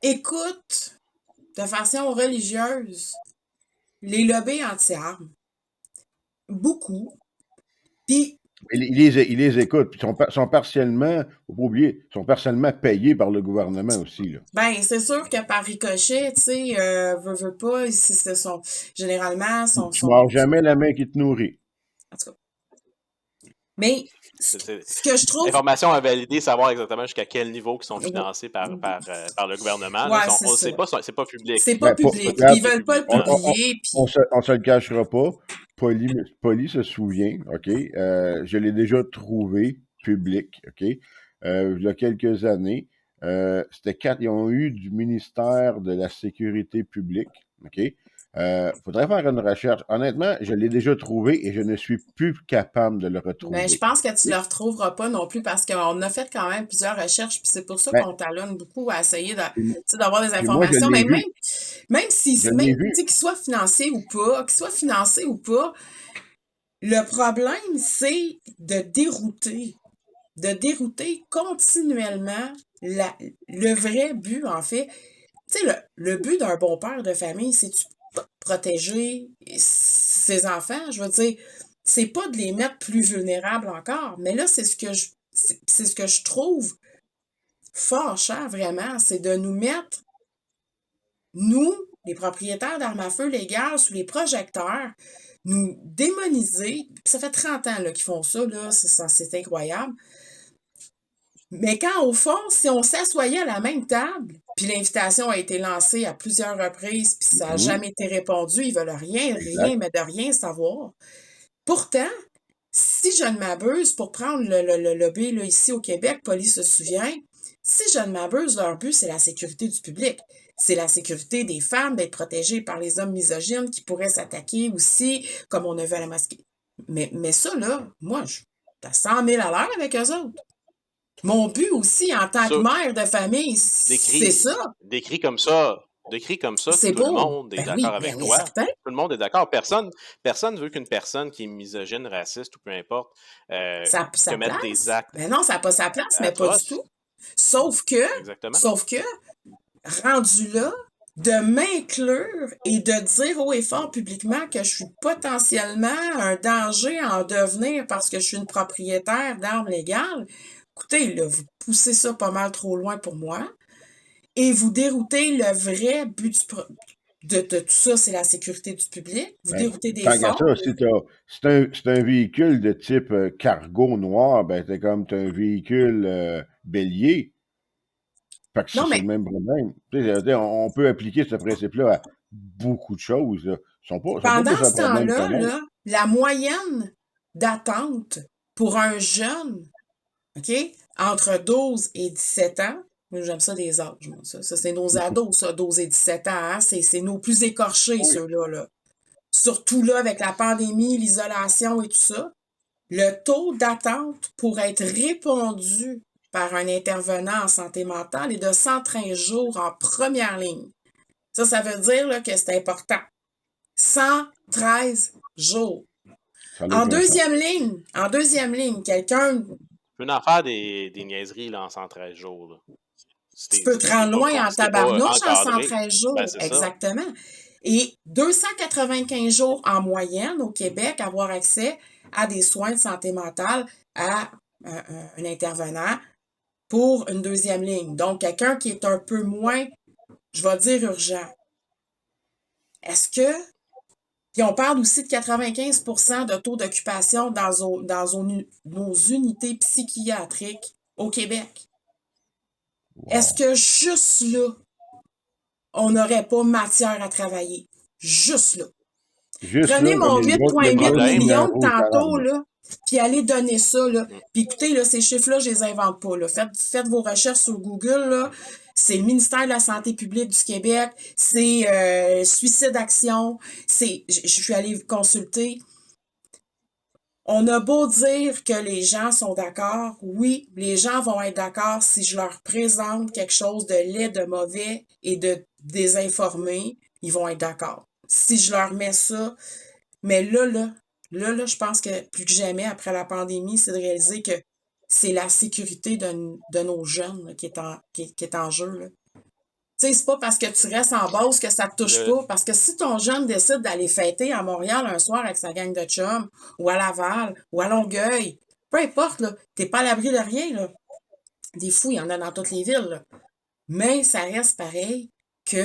écoute de façon religieuse les lobbies anti-armes. Beaucoup. Puis, Il les écoute, puis sont partiellement, faut pas oublier, sont partiellement payés par le gouvernement aussi, là. ben, c'est sûr que par ricochet, tu sais, veut pas, généralement, Tu mords jamais la main qui te nourrit. en tout cas. Mais, ce que je trouve, Information à valider, savoir exactement jusqu'à quel niveau ils sont ouais, financés par le gouvernement. Là. c'est On ne ça. sait pas, c'est pas public. C'est pas Ben, pas, public. regarde, Ils veulent pas le on, publier, puis on se le cachera pas. Poli se souvient, OK? Je l'ai déjà trouvé public, OK? Il y a quelques années. Ils ont eu du ministère de la Sécurité publique, OK? Faudrait faire une recherche. Honnêtement, je l'ai déjà trouvé et je ne suis plus capable de le mais je retrouver. pense que tu le retrouveras pas non plus parce qu'on a fait quand même plusieurs recherches, puis c'est pour ça Ben, qu'on talonne beaucoup à essayer puis tu sais, d'avoir des puis moi, je informations. l'ai Mais vu. même si, Je même, l'ai tu vu. sais, qu'il soit financé ou pas, le problème, c'est de dérouter continuellement le vrai but, en fait. Tu sais, le but d'un bon père de famille, c'est-tu protéger ses enfants? Je veux dire, c'est pas de les mettre plus vulnérables encore. Mais là, c'est ce que je trouve fâchant, vraiment, c'est de nous mettre, nous, les propriétaires d'armes à feu légales, sous les projecteurs, nous démoniser. Puis ça fait 30 ans là, qu'ils font ça, là, c'est incroyable. Mais quand, au fond, si on s'assoyait à la même table, puis l'invitation a été lancée à plusieurs reprises, puis ça n'a Mhm, jamais été répondu, ils veulent rien, exact. mais de rien savoir. Pourtant, si je ne m'abuse, pour prendre le lobby là, ici au Québec, Police se souvient, si je ne m'abuse, leur but, c'est la sécurité du public. C'est la sécurité des femmes, d'être protégées par les hommes misogynes qui pourraient s'attaquer aussi, comme on a vu à la mosquée. Mais ça, là, moi, je suis à 100 000 à l'heure avec eux autres. Mon but aussi, en tant que Ça, mère de famille, c'est ça. décrit comme ça, C'est tout le beau. monde est Ben d'accord oui, avec toi. certain. Tout le monde est d'accord. Personne veut qu'une personne qui est misogyne, raciste ou peu importe Ça a sa commette des place. actes Ben non, ça n'a pas sa place, mais pas du tout. atroces. Sauf Exactement. que, rendu là, de m'inclure et de dire haut et fort publiquement que je suis potentiellement un danger à en devenir parce que je suis une propriétaire d'armes légales, écoutez, là, vous poussez ça pas mal trop loin pour moi et vous déroutez le vrai but de tout ça, c'est la sécurité du public. Vous Ben, déroutez des tant qu'à fonds. ça, c'est un véhicule de type cargo noir, ben t'as un véhicule bélier. Fait que Non, c'est le mais même problème. Tu sais, je veux dire, on peut appliquer ce principe-là à beaucoup de choses, là. Sont pas pendant plus un ce problème temps-là, qu'un autre. là, la moyenne d'attente pour un jeune, OK, entre 12 et 17 ans, moi, j'aime ça des âges, moi, ça c'est nos ados, ça, 12 et 17 ans, hein, c'est nos plus écorchés, Oui. ceux-là, là. Surtout là, avec la pandémie, l'isolation et tout ça, le taux d'attente pour être répondu par un intervenant en santé mentale est de 113 jours en première ligne. Ça veut dire là, que c'est important. 113 jours. Ça n'a aucun sens. En deuxième ligne, quelqu'un, Tu peux en faire des niaiseries là, en 113 jours. Là. tu peux te rendre loin en Si t'es pas tabarnouche en encadré, 113 jours. ben c'est ça. Exactement. Et 295 jours en moyenne au Québec, avoir accès à des soins de santé mentale à un intervenant pour une deuxième ligne. Donc, quelqu'un qui est un peu moins, je vais dire, urgent. Est-ce que... Puis on parle aussi de 95% de taux d'occupation dans nos unités psychiatriques au Québec. Est-ce Wow. que juste là, on n'aurait pas matière à travailler? Juste là. Juste Prenez là, mon il y a le 8,8 problème. millions de tantôt, rouge là, puis allez donner ça, là. Mm. Puis écoutez, là, ces chiffres-là, je les invente pas, là. Faites vos recherches sur Google, là. C'est le ministère de la Santé publique du Québec, c'est Suicide Action, je suis allée consulter. On a beau dire que les gens sont d'accord, oui, les gens vont être d'accord si je leur présente quelque chose de laid, de mauvais et de désinformé, ils vont être d'accord. si je leur mets ça. Mais là, je pense que plus que jamais, après la pandémie, c'est de réaliser que c'est la sécurité de nos jeunes là, qui est en jeu. Là. Tu sais, c'est pas parce que tu restes en base que ça te touche Le, pas. Parce que si ton jeune décide d'aller fêter à Montréal un soir avec sa gang de chums, ou à Laval, ou à Longueuil, peu importe, là, t'es pas à l'abri de rien, là. Des fous, il y en a dans toutes les villes, là. Mais ça reste pareil que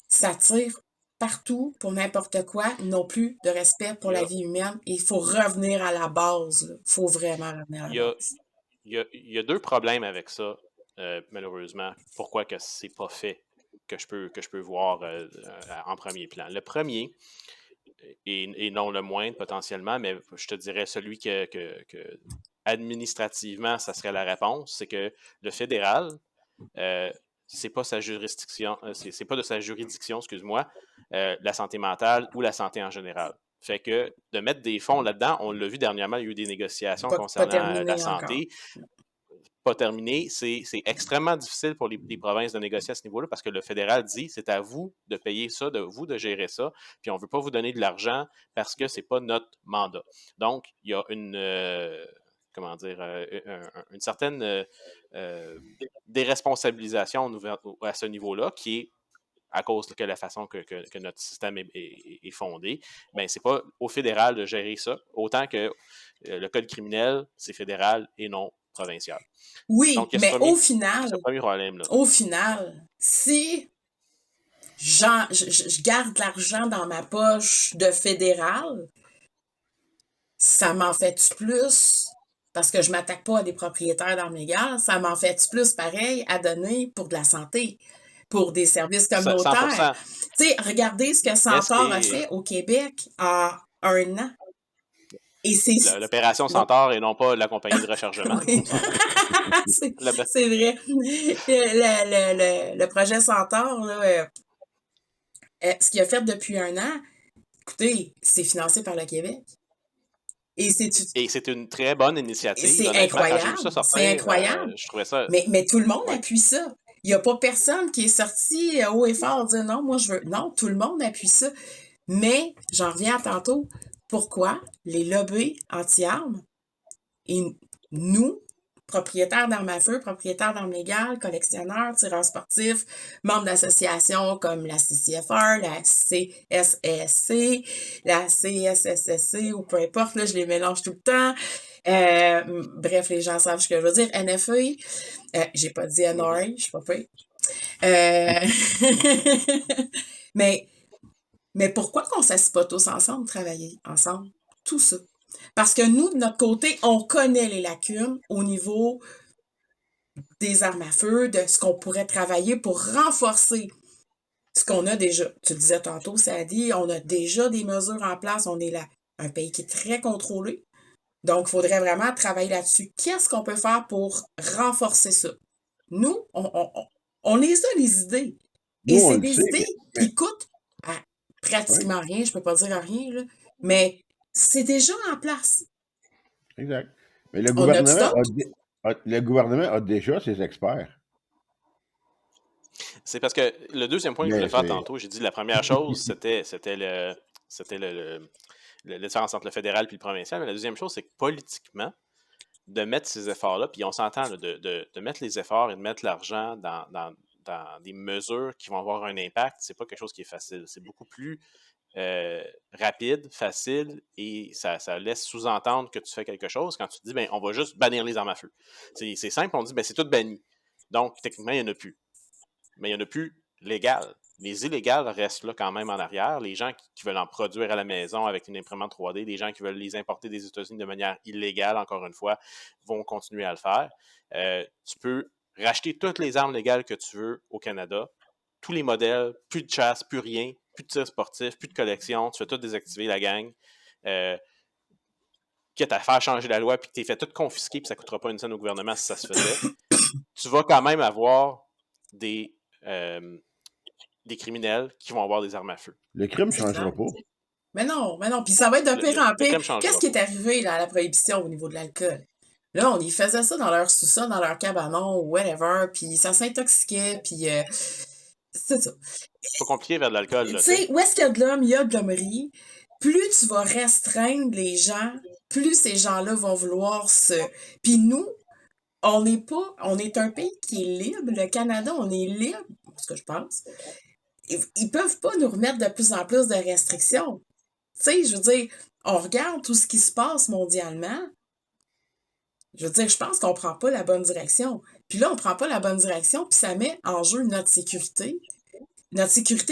ça tire partout pour n'importe quoi, non plus de respect pour il y la a, vie humaine. Et il faut revenir à la base, là. Faut vraiment revenir à il la y a, base. il y a deux problèmes avec ça, malheureusement. Pourquoi que c'est pas fait que je peux voir en premier plan. Le premier, et non le moindre potentiellement, mais je te dirais celui que administrativement, ça serait la réponse, c'est que le fédéral, c'est pas sa juridiction, c'est pas de sa juridiction, excuse-moi, la santé mentale ou la santé en général. Fait que de mettre des fonds là-dedans, on l'a vu dernièrement, il y a eu des négociations Pas concernant la terminé encore. santé, pas terminé. C'est extrêmement difficile pour les provinces de négocier à ce niveau-là parce que le fédéral dit c'est à vous de payer ça, de vous de gérer ça, puis on ne veut pas vous donner de l'argent parce que c'est pas notre mandat. Donc, il y a une comment dire une certaine déresponsabilisation à ce niveau-là qui est à cause de la façon que notre système est fondé, ben c'est pas au fédéral de gérer ça, autant que le code criminel, c'est fédéral et non provincial. Oui, Donc, il y a mais ce premier problème-là. au final, si je garde l'argent dans ma poche de fédéral, ça m'en fait plus, parce que je m'attaque pas à des propriétaires d'armes légales, ça m'en fait plus pareil à donner pour de la santé, pour des services communautaires. 100%. Tu sais, regardez ce que Est-ce Centaure a que fait au Québec en un an. Et c'est... l'opération Non. Centaure et non pas la compagnie de rechargement, Oui. on s'entend? C'est vrai. Le projet Centaure, là, ce qu'il a fait depuis un an, écoutez, c'est financé par le Québec. Et c'est une très bonne initiative, c'est honnêtement. Quand j'ai vu ça incroyable. C'est sortir, incroyable. je trouvais ça... Mais tout le monde Ouais. appuie ça. Il n'y a pas personne qui est sorti haut et fort dire non, moi je veux. Non, tout le monde appuie ça. Mais, j'en reviens à tantôt, pourquoi les lobbies anti-armes et nous, propriétaires d'armes à feu, propriétaires d'armes légales, collectionneurs, tireurs sportifs, membres d'associations comme la CCFR, la CSSC, la CSSC ou peu importe, là, je les mélange tout le temps. Bref, les gens savent ce que je veux dire. NFA, j'ai pas dit NRA, je suis pas payée. Mais pourquoi qu'on ne s'assied pas tous ensemble, travailler ensemble? Tout ça. Parce que nous, de notre côté, on connaît les lacunes au niveau des armes à feu, de ce qu'on pourrait travailler pour renforcer ce qu'on a déjà. Tu le disais tantôt, Sadie, on a déjà des mesures en place. On est là, un pays qui est très contrôlé. Donc, il faudrait vraiment travailler là-dessus. Qu'est-ce qu'on peut faire pour renforcer ça? Nous, on les a, les idées. Nous, Et on c'est le des sait, idées mais qui coûtent ouais, pratiquement rien, je peux pas dire rien, là, mais c'est déjà en place. exact. Mais le On a du gouvernement d'autres? le gouvernement a déjà ses experts. C'est parce que le deuxième point que je voulais Mais faire c'est tantôt, j'ai dit la première chose, c'était la différence entre le fédéral et le provincial. Mais la deuxième chose, c'est que politiquement, de mettre ces efforts-là, puis on s'entend là, de mettre les efforts et de mettre l'argent dans des mesures qui vont avoir un impact, c'est pas quelque chose qui est facile. C'est beaucoup plus rapide, facile, et ça laisse sous-entendre que tu fais quelque chose quand tu te dis, ben, on va juste bannir les armes à feu. C'est simple, on dit, ben, c'est tout banni. Donc, techniquement, il n'y en a plus. Mais il n'y en a plus légal. Les illégales restent là quand même en arrière. Les gens qui veulent en produire à la maison avec une imprimante 3D, les gens qui veulent les importer des États-Unis de manière illégale, encore une fois, vont continuer à le faire. Tu peux racheter toutes les armes légales que tu veux au Canada, tous les modèles, plus de chasse, plus rien, plus de tir sportif, plus de collection, tu fais tout désactiver la gang. Quitte à faire changer la loi, puis que tu fait tout confisquer, puis ça ne coûtera pas une scène au gouvernement si ça se faisait, tu vas quand même avoir des criminels qui vont avoir des armes à feu. le crime ne C'est changera clair. pas. Mais non, puis ça va être de pire en Le pire. crime changera Qu'est-ce qui pas. est arrivé là, à la prohibition au niveau de l'alcool? Là, on y faisait ça dans leur sous-sol, dans leur cabanon, ou whatever, puis ça s'intoxiquait, puis C'est ça. C'est pas compliqué vers de l'alcool, Tu là, tu sais. sais, où est-ce qu'il y a de l'homme, il y a de l'hommerie. Plus tu vas restreindre les gens, plus ces gens-là vont vouloir se... Puis nous, on est un pays qui est libre. Le Canada, on est libre, c'est ce que je pense. Ils peuvent pas nous remettre de plus en plus de restrictions. Tu sais, je veux dire, on regarde tout ce qui se passe mondialement. Je veux dire, je pense qu'on prend pas la bonne direction. Puis là, on prend pas la bonne direction, puis ça met en jeu notre sécurité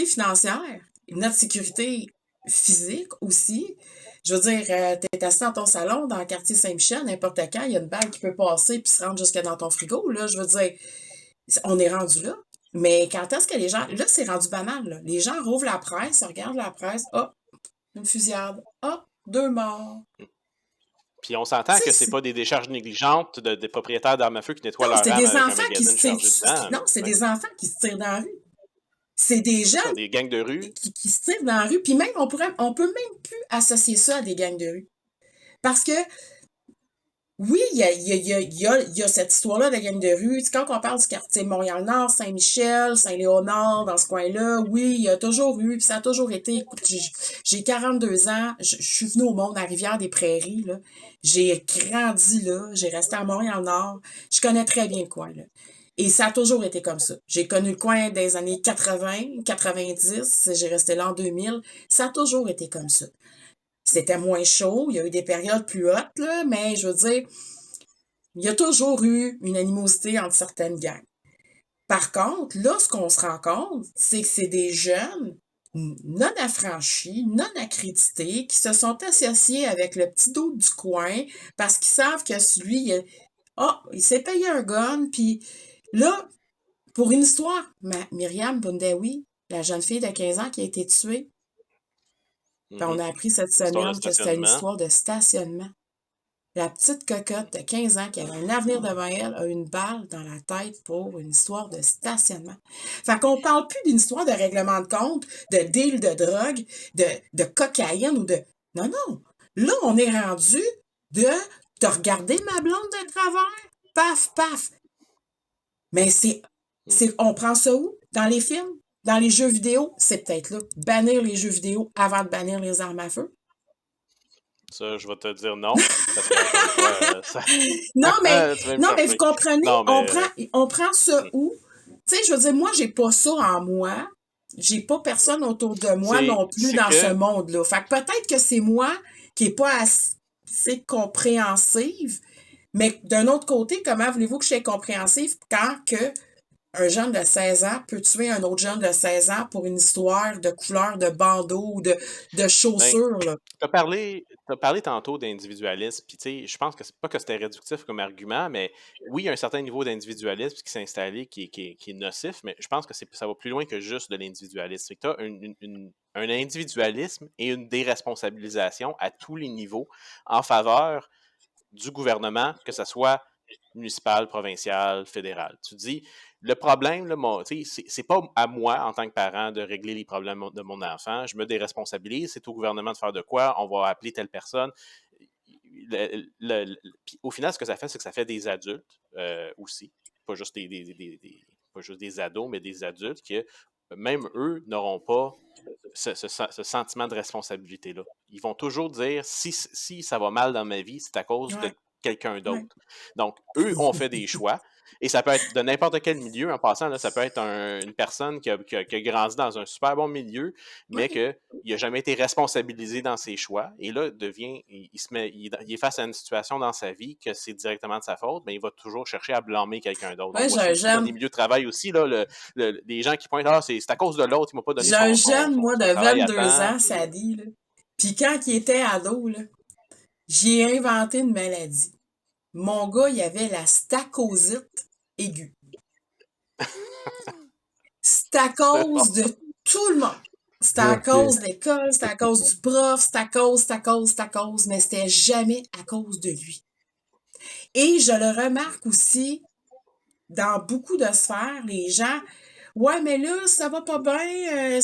financière, notre sécurité physique aussi. Je veux dire, t'es assis dans ton salon, dans le quartier Saint-Michel, n'importe quand, il y a une balle qui peut passer puis se rendre jusque dans ton frigo, là. Je veux dire, on est rendu là. Mais quand est-ce que les gens... Là, c'est rendu banal, là. Les gens rouvrent la presse, regardent la presse, ah, une fusillade, ah, 2 morts. Puis on s'entend Tu sais, que c'est pas des décharges négligentes des propriétaires d'armes à feu qui nettoient non, leur c'est âme des avec un enfants qui se magazine chargé tirent... dedans. Non, c'est Ouais. des enfants qui se tirent dans la rue. C'est des Ça, jeunes des gangs de rue. qui se tirent dans la rue. Puis même, on peut même plus associer ça à des gangs de rue. Parce que, oui, il y a cette histoire-là de gang de rue. Tu sais, quand on parle du quartier Montréal-Nord, Saint-Michel, Saint-Léonard, dans ce coin-là, oui, il y a toujours eu, puis ça a toujours été... Écoute, j'ai 42 ans, je suis venue au monde à Rivière-des-Prairies, là. J'ai grandi là, j'ai resté à Montréal-Nord. Je connais très bien le coin, là. Et ça a toujours été comme ça. J'ai connu le coin des années 80, 90, j'ai resté là en 2000. Ça a toujours été comme ça. C'était moins chaud, il y a eu des périodes plus hautes, là, mais je veux dire, il y a toujours eu une animosité entre certaines gangs. Par contre, là, ce qu'on se rend compte, c'est que c'est des jeunes non affranchis, non accrédités, qui se sont associés avec le petit dos du coin parce qu'ils savent que celui, il s'est payé un gun, puis là, pour une histoire, Myriam Bundawi, la jeune fille de 15 ans qui a été tuée, puis on a appris cette Histoire de semaine que c'était une stationnement. histoire de stationnement. La petite cocotte de 15 ans qui avait un avenir devant elle a une balle dans la tête pour une histoire de stationnement. Fait qu'on parle plus d'une histoire de règlement de compte, de deal de drogue, de cocaïne ou de... Non, non. Là, on est rendu de... T'as regardé ma blonde de travers? Paf, paf. Mais on prend ça où? Dans les films? Dans les jeux vidéo? C'est peut-être là. Bannir les jeux vidéo avant de bannir les armes à feu. Ça, je vais te dire non. Parce que, encore une fois, ça... Non, mais, tu vas me non, mais chercher. vous comprenez, Non, mais... on prend ça où? Tu sais, je veux dire, moi, j'ai pas ça en moi. J'ai pas personne autour de moi non plus c'est dans que- ce monde-là. Fait que peut-être que c'est moi qui est pas assez compréhensive, mais d'un autre côté, comment voulez-vous que je sois compréhensive quand que un jeune de 16 ans peut tuer un autre jeune de 16 ans pour une histoire de couleur de bandeau ou de chaussures, là? T'as parlé tantôt d'individualisme, puis tu sais, je pense que c'est pas que c'était réductif comme argument, mais oui, il y a un certain niveau d'individualisme qui s'est installé, qui est nocif, mais je pense que ça va plus loin que juste de l'individualisme. C'est que t'as un individualisme et une déresponsabilisation à tous les niveaux en faveur du gouvernement, que ce soit municipal, provincial, fédéral. Tu dis, le problème, là, c'est pas à moi, en tant que parent, de régler les problèmes de mon enfant. Je me déresponsabilise. C'est au gouvernement de faire de quoi. On va appeler telle personne. Puis au final, ce que ça fait, c'est que ça fait des adultes aussi. Pas juste pas juste des ados, mais des adultes qui, même eux, n'auront pas ce sentiment de responsabilité-là. Ils vont toujours dire, si ça va mal dans ma vie, c'est à cause de quelqu'un d'autre. Ouais. Donc, eux ont fait des choix, et ça peut être de n'importe quel milieu. En passant, là, ça peut être une personne qui a grandi dans un super bon milieu, mais qu'il n'a jamais été responsabilisé dans ses choix, et là, il est face à une situation dans sa vie que c'est directement de sa faute, mais il va toujours chercher à blâmer quelqu'un d'autre. Ouais, j'ai un jeune... Dans les milieux de travail aussi, là, les gens qui pointent, c'est à cause de l'autre, il m'a pas donné J'ai un jeune, moi, de 22 ans, ça dit, là. Puis quand il était ado, là, j'ai inventé une maladie. Mon gars, il avait la stacosite aiguë. C'est à cause de tout le monde. C'était à cause de l'école, c'était à cause du prof, c'était à cause, mais c'était jamais à cause de lui. Et je le remarque aussi dans beaucoup de sphères, les gens, ouais, mais là, ça va pas bien,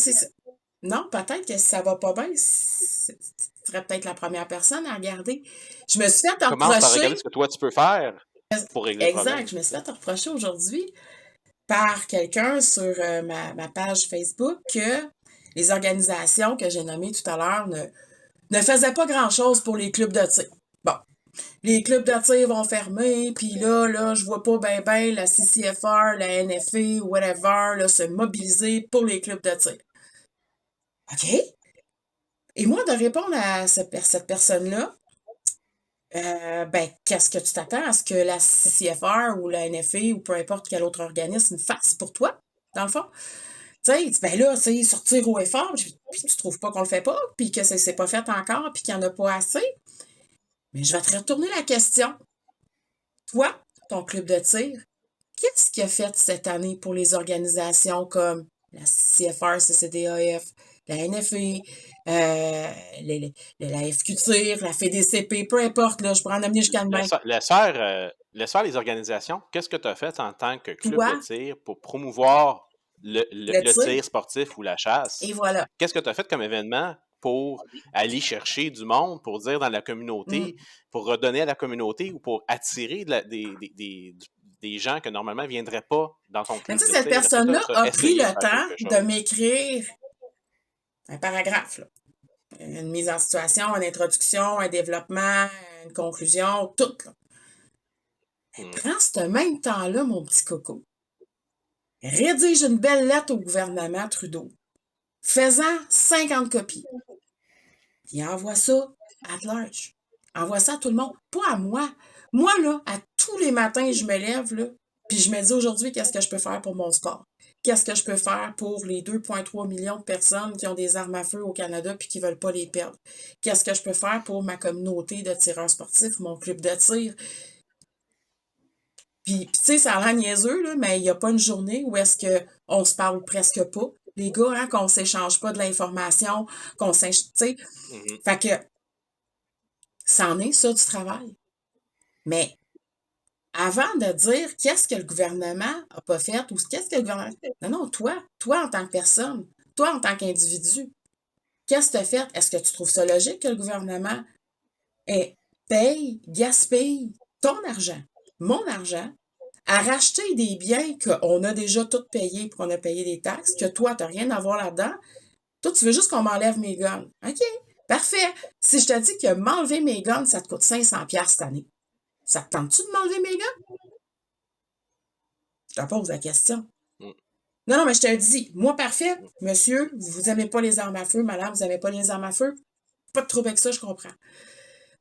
non, peut-être que si ça va pas bien, tu serais peut-être la première personne à regarder. Je me suis fait reprocher... Commence par regarder ce que toi, tu peux faire pour régler le problème. Exact, je me suis fait reprocher aujourd'hui. par quelqu'un sur ma page Facebook que les organisations que j'ai nommées tout à l'heure ne faisaient pas grand-chose pour les clubs de tir. Bon, les clubs de tir vont fermer, puis là, je vois pas ben la CCFR, la NFA, whatever, là, se mobiliser pour les clubs de tir. OK? Et moi, de répondre à cette personne-là, qu'est-ce que tu t'attends à ce que la CCFR ou la NFA ou peu importe quel autre organisme fasse pour toi, dans le fond? Tu sais, ben là, tu sais, sortir au effort, puis tu trouves pas qu'on le fait pas, puis que c'est pas fait encore, puis qu'il y en a pas assez. Mais je vais te retourner la question. Toi, ton club de tir, qu'est-ce qu'il a fait cette année pour les organisations comme la CFR, CCDAF, la NFA, la FQ-TIR, la FEDCP, peu importe, là, je pourrais en amener jusqu'à demain. Laisse faire les organisations. Qu'est-ce que tu as fait en tant que club Toi, de tir pour promouvoir le le tir, tir sportif ou la chasse? et voilà. Qu'est-ce que tu as fait comme événement pour aller chercher du monde, pour dire dans la communauté, pour redonner à la communauté ou pour attirer des gens que normalement ne viendraient pas dans ton Mais club tu sais, de cette tir? Est-ce que personne-là tu as a pris essayé de le faire temps quelque de chose? m'écrire un paragraphe, là. Une mise en situation, une introduction, un développement, une conclusion, tout, là. Prends ce même temps-là, mon petit coco. Rédige une belle lettre au gouvernement Trudeau. Fais-en 50 copies. Puis envoie ça at large. Envoie ça à tout le monde. Pas à moi. Moi, là, à tous les matins, je me lève, là, puis je me dis aujourd'hui, qu'est-ce que je peux faire pour mon sport? Qu'est-ce que je peux faire pour les 2,3 millions de personnes qui ont des armes à feu au Canada puis qui veulent pas les perdre? Qu'est-ce que je peux faire pour ma communauté de tireurs sportifs, mon club de tir? Puis tu sais, ça a l'air niaiseux, là, mais il n'y a pas une journée où est-ce qu'on se parle presque pas. Les gars, hein, qu'on s'échange pas de l'information, qu'on s'échange, tu sais. Fait que, ça en est, ça, du travail. Mais avant de dire qu'est-ce que le gouvernement a pas fait ou qu'est-ce que le gouvernement... Non, toi en tant que personne, toi en tant qu'individu, qu'est-ce que tu as fait? Est-ce que tu trouves ça logique que le gouvernement paye, gaspille ton argent, mon argent, à racheter des biens qu'on a déjà tout payés, qu'on a payé des taxes, que toi, tu n'as rien à voir là-dedans? Toi, tu veux juste qu'on m'enlève mes guns. OK, parfait. Si je te dis que m'enlever mes guns, ça te coûte 500$ cette année, ça te tente-tu de m'enlever mes guns? Je te pose la question. Non, mais je te dis, moi, parfait, monsieur, vous aimez pas les armes à feu, madame, vous aimez pas les armes à feu, pas de trouble avec ça, je comprends.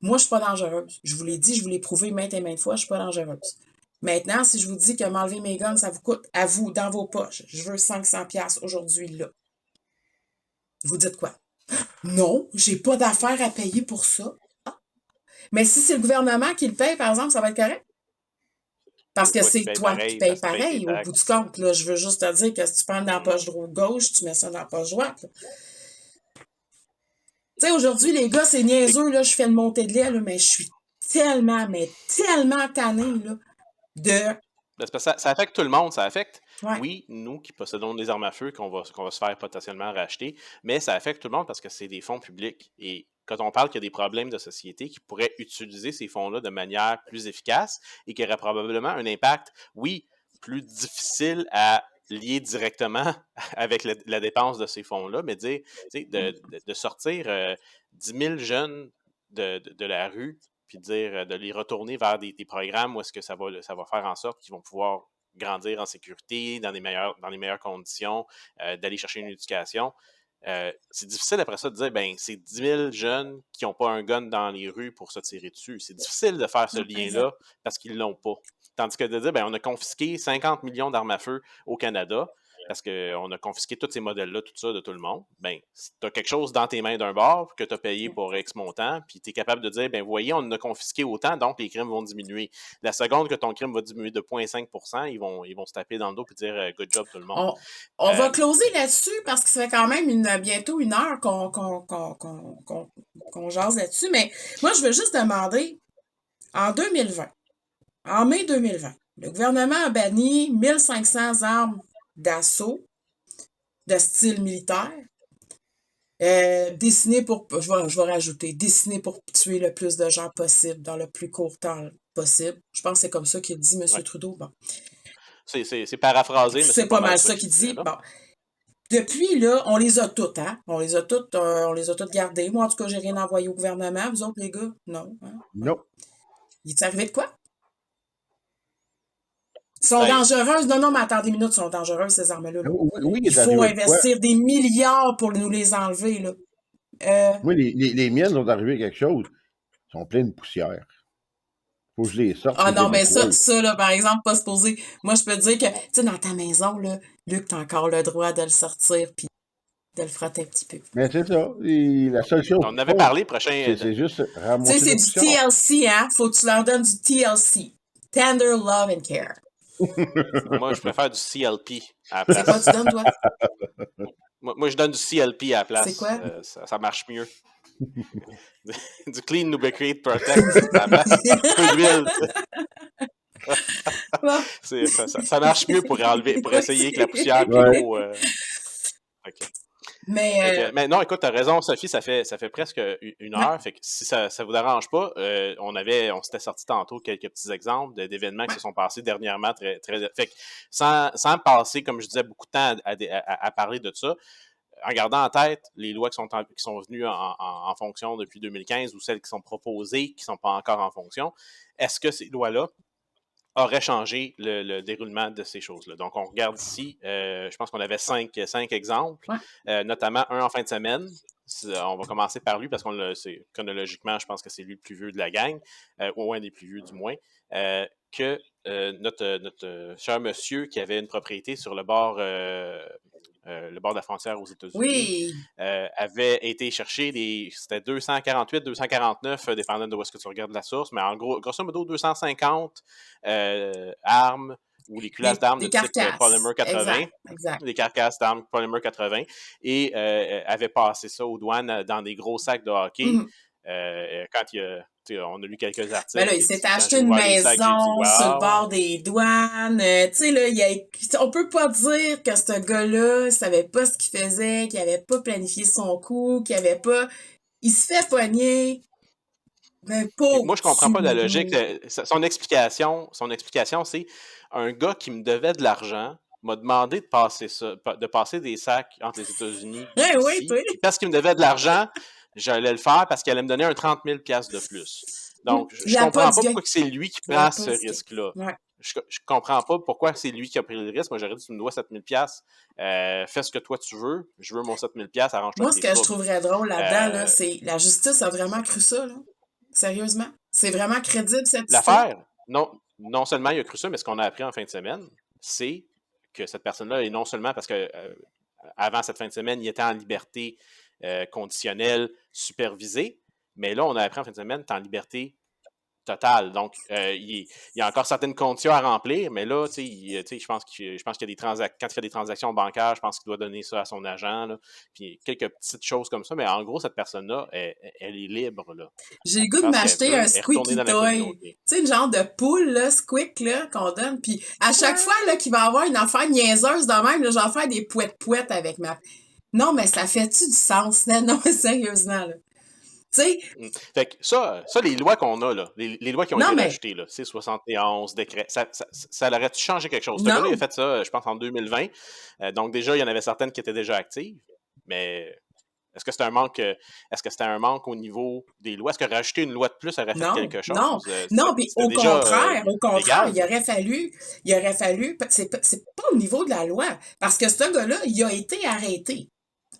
Moi, je suis pas dangereuse. Je vous l'ai dit, je vous l'ai prouvé maintes et maintes fois, je suis pas dangereuse. Maintenant, si je vous dis que m'enlever mes guns, ça vous coûte à vous, dans vos poches, je veux 500$ aujourd'hui, là. Vous dites quoi? Non, j'ai pas d'affaire à payer pour ça. Ah. Mais si c'est le gouvernement qui le paye, par exemple, ça va être correct? Parce que c'est toi qui payes pareil, au bout du compte. Là, je veux juste te dire que si tu prends dans la poche gauche, tu mets ça dans la poche droite. Tu sais, aujourd'hui, les gars, c'est niaiseux, là, je fais une montée de lait, là, mais je suis tellement tannée, là, de... Parce que ça affecte tout le monde, ça affecte, Ouais. oui, nous qui possédons des armes à feu qu'on va se faire potentiellement racheter, mais ça affecte tout le monde parce que c'est des fonds publics. Et quand on parle qu'il y a des problèmes de société qui pourraient utiliser ces fonds-là de manière plus efficace et qui aurait probablement un impact, oui, plus difficile à lier directement avec la dépense de ces fonds-là, mais dire, de sortir 10 000 jeunes de la rue puis de les retourner vers des programmes où est-ce que ça va faire en sorte qu'ils vont pouvoir grandir en sécurité, dans les meilleures conditions, d'aller chercher une éducation. C'est difficile après ça de dire, ben c'est 10 000 jeunes qui n'ont pas un gun dans les rues pour se tirer dessus. C'est difficile de faire ce lien-là parce qu'ils ne l'ont pas. Tandis que de dire, ben on a confisqué 50 millions d'armes à feu au Canada, parce qu'on a confisqué tous ces modèles-là, tout ça, de tout le monde, ben, si tu as quelque chose dans tes mains d'un bord que tu as payé pour X montant, puis tu es capable de dire, ben, voyez, on en a confisqué autant, donc les crimes vont diminuer. La seconde que ton crime va diminuer de 0,5%, ils vont se taper dans le dos et dire, good job tout le monde. On va closer là-dessus parce que ça fait quand même bientôt 1 heure qu'on jase là-dessus, mais moi, je veux juste demander, en 2020, en mai 2020, le gouvernement a banni 1500 armes d'assaut de style militaire, destinées pour, je vais rajouter, destinées pour tuer le plus de gens possible dans le plus court temps possible. Je pense que c'est comme ça qu'il dit, M. Trudeau. Bon. C'est paraphrasé, mais C'est pas pas mal mal ça ça qu'il qu'il disait, dit. là. Bon. Depuis, là, on les a toutes, hein? On les a toutes gardées. Moi, en tout cas, j'ai rien envoyé au gouvernement. Vous autres, les gars? Non. Hein? Ouais. Non. Il est arrivé de quoi? Sont Ben, dangereuses? Non, mais attendez une minute, sont dangereuses, ces armes-là. Là. Oui, il Il est faut arrivé de quoi? investir des milliards pour nous les enlever, là. Moi, les miennes sont arrivées quelque chose. Ils sont pleines de poussière. Faut que je les sorte Ah et je non, les mais nettoie. ça, là, par exemple, pas se poser. Moi, je peux te dire que, tu sais, dans ta maison, là, Luc, t'as encore le droit de le sortir puis de le frotter un petit peu. Mais c'est ça. Et la seule chose on en qu'ils avait font, parlé prochain. c'est juste Tu sais, ramasser c'est la du poussière. TLC, hein? Faut que tu leur donnes du TLC. Tender Love and Care. Moi, je préfère du CLP à la C'est quoi place. tu donnes, toi? Moi, je donne du CLP à la place. C'est quoi? Ça marche mieux. Du Clean Lubricate Protect à la place. Un peu d'huile. Bon. Ça marche mieux pour essayer que la poussière puis Ouais. l'eau. Ok. Mais, Mais non, écoute, t'as raison, Sophie, ça fait presque une ouais. heure. Fait que si ça vous dérange pas, on s'était sorti tantôt quelques petits exemples d'événements qui se sont passés dernièrement. Fait que sans passer, comme je disais, beaucoup de temps à parler de ça, en gardant en tête les lois qui sont venues en fonction depuis 2015 ou celles qui sont proposées, qui ne sont pas encore en fonction, est-ce que ces lois-là aurait changé le déroulement de ces choses-là. Donc, on regarde ici, je pense qu'on avait cinq exemples, notamment un en fin de semaine. On va commencer par lui parce c'est chronologiquement, je pense que c'est lui le plus vieux de la gang, ou un des plus vieux du moins, que notre cher monsieur qui avait une propriété sur le bord de la frontière aux États-Unis, avait été chercher c'était 248, 249, dépendant de où est-ce que tu regardes la source, mais en gros, grosso modo, 250 armes ou les culasses d'armes de type Polymer 80, exact. des carcasses d'armes Polymer 80, et avait passé ça aux douanes dans des gros sacs de hockey. Quand on a lu quelques articles. Ben là, il s'est acheté une maison sur le bord des douanes. Tu sais, là, on peut pas dire que ce gars-là savait pas ce qu'il faisait, qu'il avait pas planifié son coup, qu'il avait pas... Il se fait pogner, mais pas... Moi, je comprends pas la logique. Son explication, c'est un gars qui me devait de l'argent m'a demandé de passer des sacs entre les États-Unis et ici. Parce qu'il me devait de l'argent, j'allais le faire parce qu'il allait me donner un 30 000 $ de plus. Donc, je comprends pas pourquoi c'est lui qui prend ce risque-là. Ouais. Je comprends pas pourquoi c'est lui qui a pris le risque. Moi, j'aurais dit, tu me dois 7 000 $. Fais ce que toi tu veux. Je veux mon 7 000 $. Arrange-toi. Moi, ce que je trouverais drôle là-dedans, là, c'est la justice a vraiment cru ça, là. Sérieusement. C'est vraiment crédible, cette histoire. L'affaire, non seulement il a cru ça, mais ce qu'on a appris en fin de semaine, c'est que cette personne-là, et non seulement parce que avant cette fin de semaine, il était en liberté conditionnelle, supervisée, mais là, on a appris en fin de semaine, qu'il est en liberté totale. Donc, il y a encore certaines conditions à remplir, mais là, je pense qu'il y a des transactions. Quand il fait des transactions bancaires, je pense qu'il doit donner ça à son agent. Là, puis quelques petites choses comme ça, mais en gros, cette personne-là, elle est libre. Là. J'ai le goût de m'acheter un squeaky toy. Tu sais, une genre de poule, là, squeak, là, qu'on donne. Puis à chaque fois, là, qu'il va avoir une affaire niaiseuse de même, là, j'en fais des pouettes avec ma... Non, mais ça fait-tu du sens? Non, sérieusement, là. T'sais, fait que ça, les lois qu'on a, là, les lois qui ont été rajoutées, là, c'est 71 décrets, ça aurait-tu changé quelque chose? Ce gars-là, il a fait ça, je pense, en 2020. Donc, déjà, il y en avait certaines qui étaient déjà actives. Mais est-ce que c'était un manque au niveau des lois? Est-ce que rajouter une loi de plus aurait fait quelque chose? Non, puis au contraire, il aurait fallu, c'est pas au niveau de la loi, parce que ce gars-là, il a été arrêté.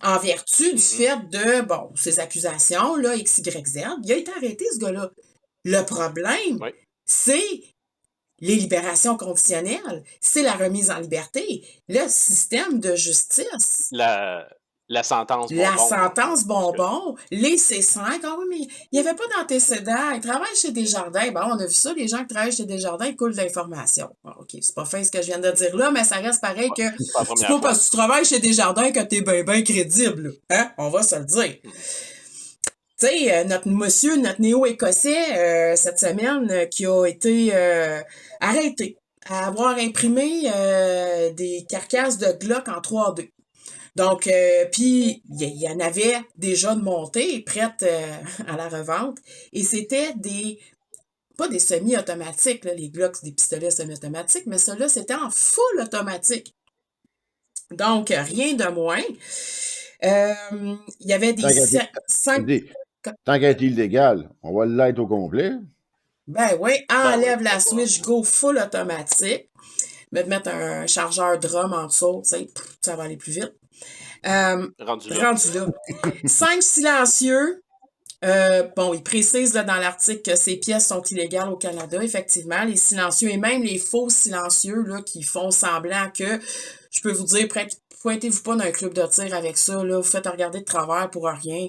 En vertu du fait de, ces accusations, là, X, Y, Z, il a été arrêté, ce gars-là. Le problème, c'est les libérations conditionnelles, c'est la remise en liberté, le système de justice. La sentence bonbon. La sentence bonbon, les C5. Ah oui, mais il n'y avait pas d'antécédent. Il travaille chez Desjardins. Bon, on a vu ça, les gens qui travaillent chez Desjardins, ils coulent de l'information. Bon, OK, c'est pas fin ce que je viens de dire là, mais ça reste pareil que c'est pas parce que tu travailles chez Desjardins que t'es bien crédible. Hein? On va se le dire. Tu sais, notre néo-écossais, cette semaine, qui a été arrêté à avoir imprimé des carcasses de Glock en 3D. Donc, puis, il y en avait déjà de montées, prêtes à la revente. Et c'était des pas des semi-automatiques, là, les Glocks, des pistolets semi-automatiques, mais ceux-là, c'était en full automatique. Donc, rien de moins. Il y avait des Tant qu'à être, 5... tant qu'à être illégal, on va l'être au complet. Ben oui, Ben oui, enlève la pourquoi pas. switch, go full automatique. Mettre un chargeur drum en dessous, ça va aller plus vite. Rendu là. Rendu là. 5 silencieux. Bon, il précise là, dans l'article que ces pièces sont illégales au Canada, effectivement, les silencieux et même les faux silencieux là, qui font semblant que, je peux vous dire, pointez-vous pas dans un club de tir avec ça, là, vous faites regarder de travers pour rien.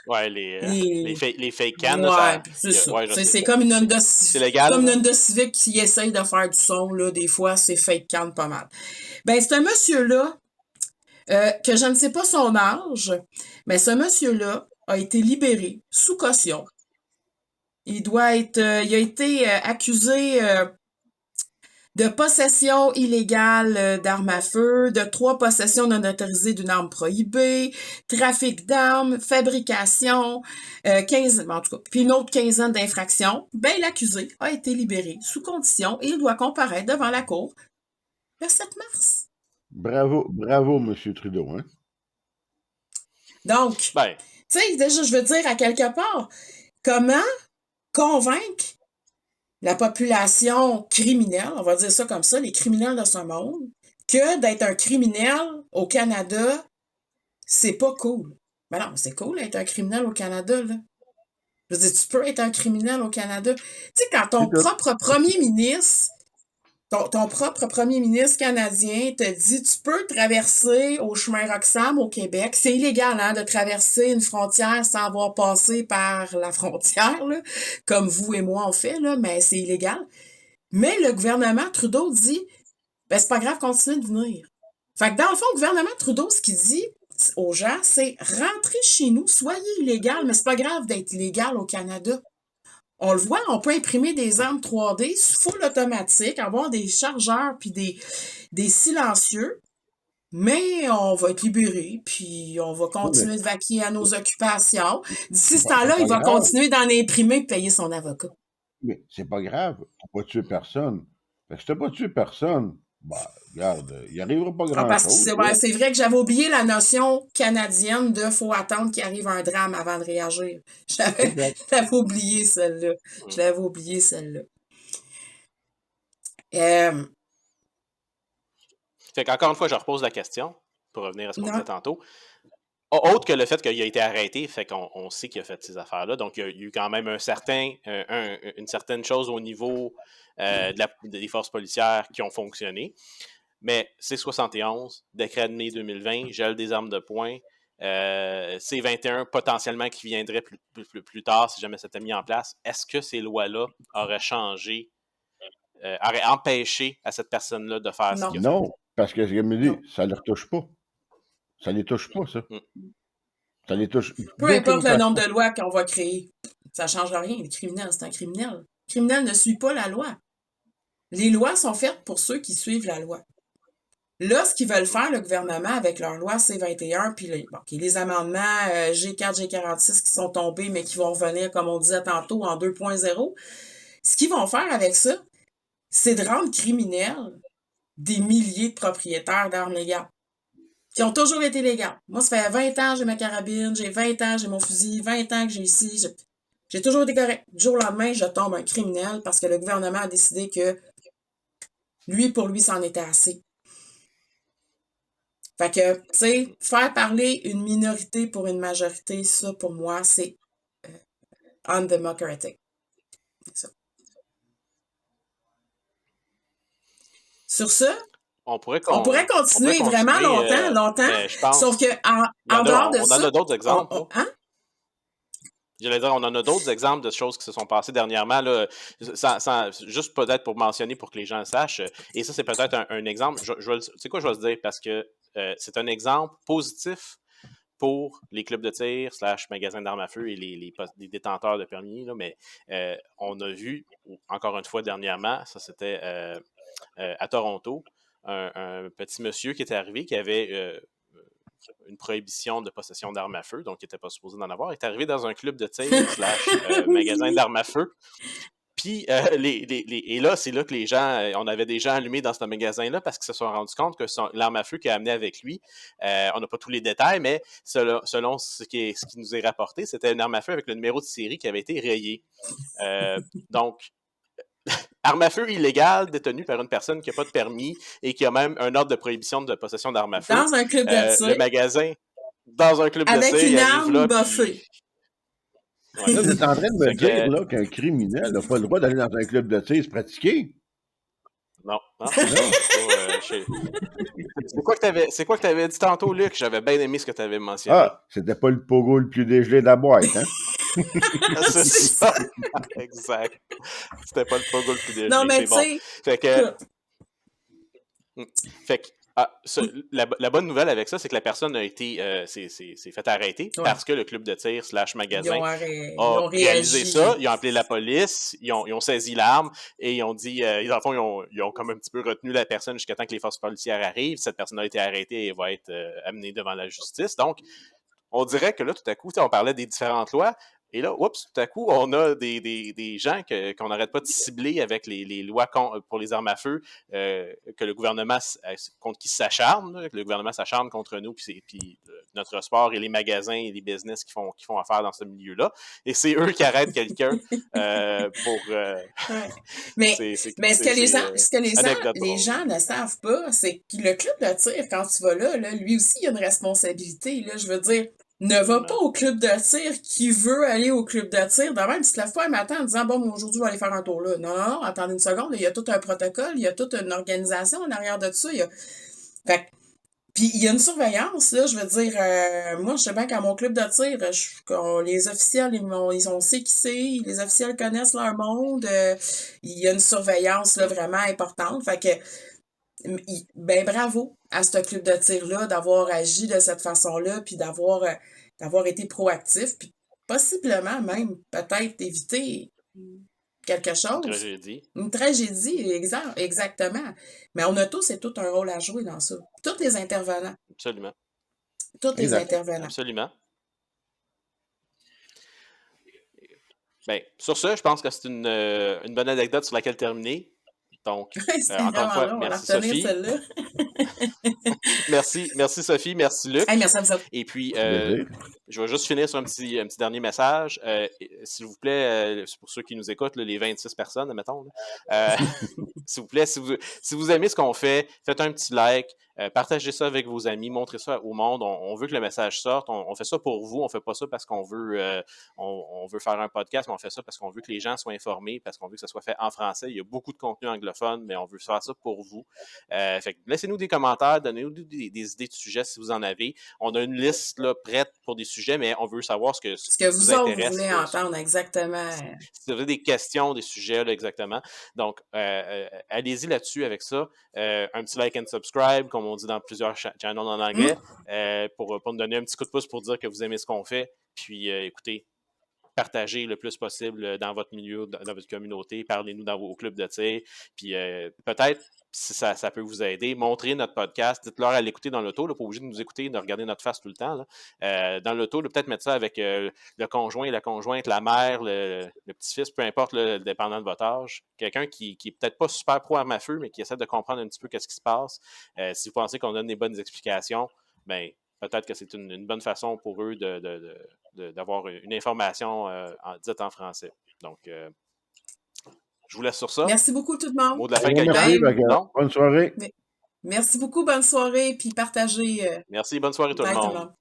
Ouais, les fake cans, Ouais, là, c'est ça. ouais, je sais. C'est comme une Honda, C'est légal, comme une là? Honda Civic qui essaye de faire du son, là, des fois, c'est fake can pas mal. Ben, ce monsieur-là, que je ne sais pas son âge, mais ce monsieur-là a été libéré sous caution. Il a été accusé de possession illégale d'armes à feu, de 3 possessions non autorisées d'une arme prohibée, trafic d'armes, fabrication, 15, en tout cas, puis une autre quinzaine d'infractions. Ben, l'accusé a été libéré sous condition et il doit comparaître devant la cour le 7 mars. Bravo, M. Trudeau, hein? Donc, Ben, tu sais, déjà, je veux dire, à quelque part, comment convaincre la population criminelle, on va dire ça comme ça, les criminels de ce monde, que d'être un criminel au Canada, c'est pas cool. Ben non, c'est cool d'être un criminel au Canada, là. Je veux dire, tu peux être un criminel au Canada. Tu sais, quand ton propre premier ministre, ton propre premier ministre canadien te dit tu peux traverser au chemin Roxham au Québec. C'est illégal hein, de traverser une frontière sans avoir passé par la frontière, là, comme vous et moi on fait, là, mais c'est illégal. Mais le gouvernement Trudeau dit ben c'est pas grave, continuez de venir. Fait que dans le fond, le gouvernement Trudeau, ce qu'il dit aux gens, c'est rentrez chez nous, soyez illégal, mais c'est pas grave d'être illégal au Canada. On le voit, on peut imprimer des armes 3D full automatique, avoir des chargeurs puis des silencieux, mais on va être libéré, puis on va continuer de vaquer à nos occupations. D'ici ce temps-là, il va continuer d'en imprimer et payer son avocat. Mais c'est pas grave, t'as pas tué personne. Fait que si t'as pas tué personne, bah, regarde, il arrivera pas Parce grand-chose. que c'est vrai que j'avais oublié la notion canadienne de faut attendre qu'il arrive un drame avant de réagir. Je l'avais oublié celle-là. Je l'avais oublié celle-là. Fait qu'encore une fois, je repose la question, pour revenir à ce qu'on disait tantôt. Autre que le fait qu'il a été arrêté, fait qu'on sait qu'il a fait ces affaires-là. Donc, il y a eu quand même une certaine chose au niveau des forces policières qui ont fonctionné. Mais C-71, décret de mai 2020, gel des armes de poing, C-21 potentiellement qui viendrait plus tard si jamais c'était mis en place. Est-ce que ces lois-là auraient changé, auraient empêché à cette personne-là de faire ce qu'il a fait? Non, parce que, comme je me dis, ça ne les retouche pas. Ça les touche pas, ça. Ça les touche. Peu importe le nombre de lois qu'on va créer, ça ne change rien. Le criminel, c'est un criminel. Le criminel ne suit pas la loi. Les lois sont faites pour ceux qui suivent la loi. Là, ce qu'ils veulent faire, le gouvernement, avec leur loi C-21, puis les amendements G4, G46 qui sont tombés, mais qui vont revenir, comme on disait tantôt, en 2.0, ce qu'ils vont faire avec ça, c'est de rendre criminels des milliers de propriétaires d'armes légales, qui ont toujours été légales. Moi, ça fait 20 ans que j'ai ma carabine, j'ai 20 ans, j'ai mon fusil, 20 ans que j'ai ici, j'ai toujours été correct. Du jour au lendemain, je tombe un criminel parce que le gouvernement a décidé que pour lui, c'en était assez. Fait que, tu sais, faire parler une minorité pour une majorité, ça, pour moi, c'est undemocratic. C'est ça. Sur ça, on pourrait continuer vraiment longtemps, sauf que en dehors de ça... On en a d'autres exemples. J'allais dire, on en a d'autres exemples de choses qui se sont passées dernièrement, là, juste peut-être pour mentionner, pour que les gens le sachent. Et ça, c'est peut-être un exemple. Tu sais quoi, je vais se dire, parce que c'est un exemple positif pour les clubs de tir / magasins d'armes à feu et les détenteurs de permis. Là, mais on a vu, encore une fois dernièrement, ça c'était à Toronto, un petit monsieur qui était arrivé, qui avait... une prohibition de possession d'armes à feu, donc il n'était pas supposé d'en avoir. Il est arrivé dans un club de tir / magasin d'armes à feu. Puis, et là, c'est là que les gens, on avait des gens allumés dans ce magasin-là parce qu'ils se sont rendus compte que l'arme à feu qu'il a amené avec lui, on n'a pas tous les détails, mais selon ce qui nous est rapporté, c'était une arme à feu avec le numéro de série qui avait été rayé. Donc, arme à feu illégale détenue par une personne qui n'a pas de permis et qui a même un ordre de prohibition de possession d'armes à feu. Dans un club de tir. Le magasin, dans un club de tir, avec une il arrive arme là, buffée. Ouais. Là, vous êtes en train de me Fait que- dire là, qu'un criminel n'a pas le droit d'aller dans un club de tir se pratiquer. Non. C'est quoi que t'avais dit tantôt, Luc? J'avais bien aimé ce que t'avais mentionné. Ah, c'était pas le pogo le plus dégelé de la boîte, hein? C'est ça. Exact. C'était pas le pogo le plus dégelé. Non, mais c'est bon. Fait que la bonne nouvelle avec ça, c'est que la personne a été s'est fait arrêter parce que le club de tir / magasin a réalisé ça. Ils ont appelé la police, ils ont saisi l'arme et ils ont dit, dans le fond, ils ont comme un petit peu retenu la personne jusqu'à temps que les forces policières arrivent. Cette personne a été arrêtée et va être amenée devant la justice. Donc, on dirait que là, tout à coup, on parlait des différentes lois. Et là, oups, tout à coup, on a des gens qu'on n'arrête pas de cibler avec les lois pour les armes à feu, que le gouvernement, contre qui s'acharne, que le gouvernement s'acharne contre nous, puis notre sport et les magasins et les business qui font affaire dans ce milieu-là. Et c'est eux qui arrêtent quelqu'un pour... Mais ce que les gens ne savent pas, c'est que le club de tir, quand tu vas là, lui aussi, il a une responsabilité. Là, je veux dire, ne va pas au club de tir qui veut aller au club de tir. De même, tu te lèves pas un matin en disant, bon, aujourd'hui, je vais aller faire un tour là. Non, attendez une seconde. Il y a tout un protocole, il y a toute une organisation en arrière de ça. Fait puis il y a une surveillance, là, je veux dire, moi, je sais bien qu'à mon club de tir, les officiels, on sait qui c'est, les officiels connaissent leur monde, il y a une surveillance, là, vraiment importante. Fait que, ben bravo à ce club de tir-là d'avoir agi de cette façon-là, puis d'avoir été proactif, puis possiblement même peut-être éviter quelque chose. Une tragédie, exactement. Mais on a tous et tout un rôle à jouer dans ça. Tous les intervenants. Absolument. Tous les intervenants. Absolument. Bien, sur ce, je pense que c'est une bonne anecdote sur laquelle terminer. Donc, encore une fois, merci Sophie. merci Sophie, merci Luc. Hey, merci à vous autres. Et puis, je vais juste finir sur un petit dernier message. S'il vous plaît, pour ceux qui nous écoutent, les 26 personnes, admettons, s'il vous plaît, si vous aimez ce qu'on fait, faites un petit like, partagez ça avec vos amis, montrez ça au monde. On veut que le message sorte. On fait ça pour vous. On fait pas ça parce qu'on veut on veut faire un podcast, mais on fait ça parce qu'on veut que les gens soient informés, parce qu'on veut que ça soit fait en français. Il y a beaucoup de contenu anglophone, mais on veut faire ça pour vous. Fait que laissez-nous des commentaires, donnez-nous des idées de sujets si vous en avez. On a une liste là, prête pour des sujets, mais on veut savoir ce que vous intéresse. Vous voulez entendre, exactement. Si vous avez des questions, des sujets, là, exactement. Donc, allez-y là-dessus avec ça. Un petit like and subscribe, comme on dit dans plusieurs channels en anglais, pour nous donner un petit coup de pouce pour dire que vous aimez ce qu'on fait. Puis, écoutez, partagez le plus possible dans votre milieu, dans votre communauté. Parlez-nous dans vos clubs de tir. Puis, peut-être, si ça peut vous aider, montrez notre podcast. Dites-leur à l'écouter dans l'auto. Pas obligé de nous écouter, de regarder notre face tout le temps. Là. Dans l'auto, peut-être mettre ça avec le conjoint, la conjointe, la mère, le petit-fils, peu importe, dépendant de votre âge. Quelqu'un qui est peut-être pas super pro arme à feu, mais qui essaie de comprendre un petit peu qu'est-ce qui se passe. Si vous pensez qu'on donne des bonnes explications, bien, peut-être que c'est une bonne façon pour eux d'avoir une information dite en français. Donc, je vous laisse sur ça. Merci beaucoup tout le monde. Mot de la fin, quelqu'un. Bonne soirée. Merci beaucoup, bonne soirée, puis partagez. Merci, bonne soirée tout le monde.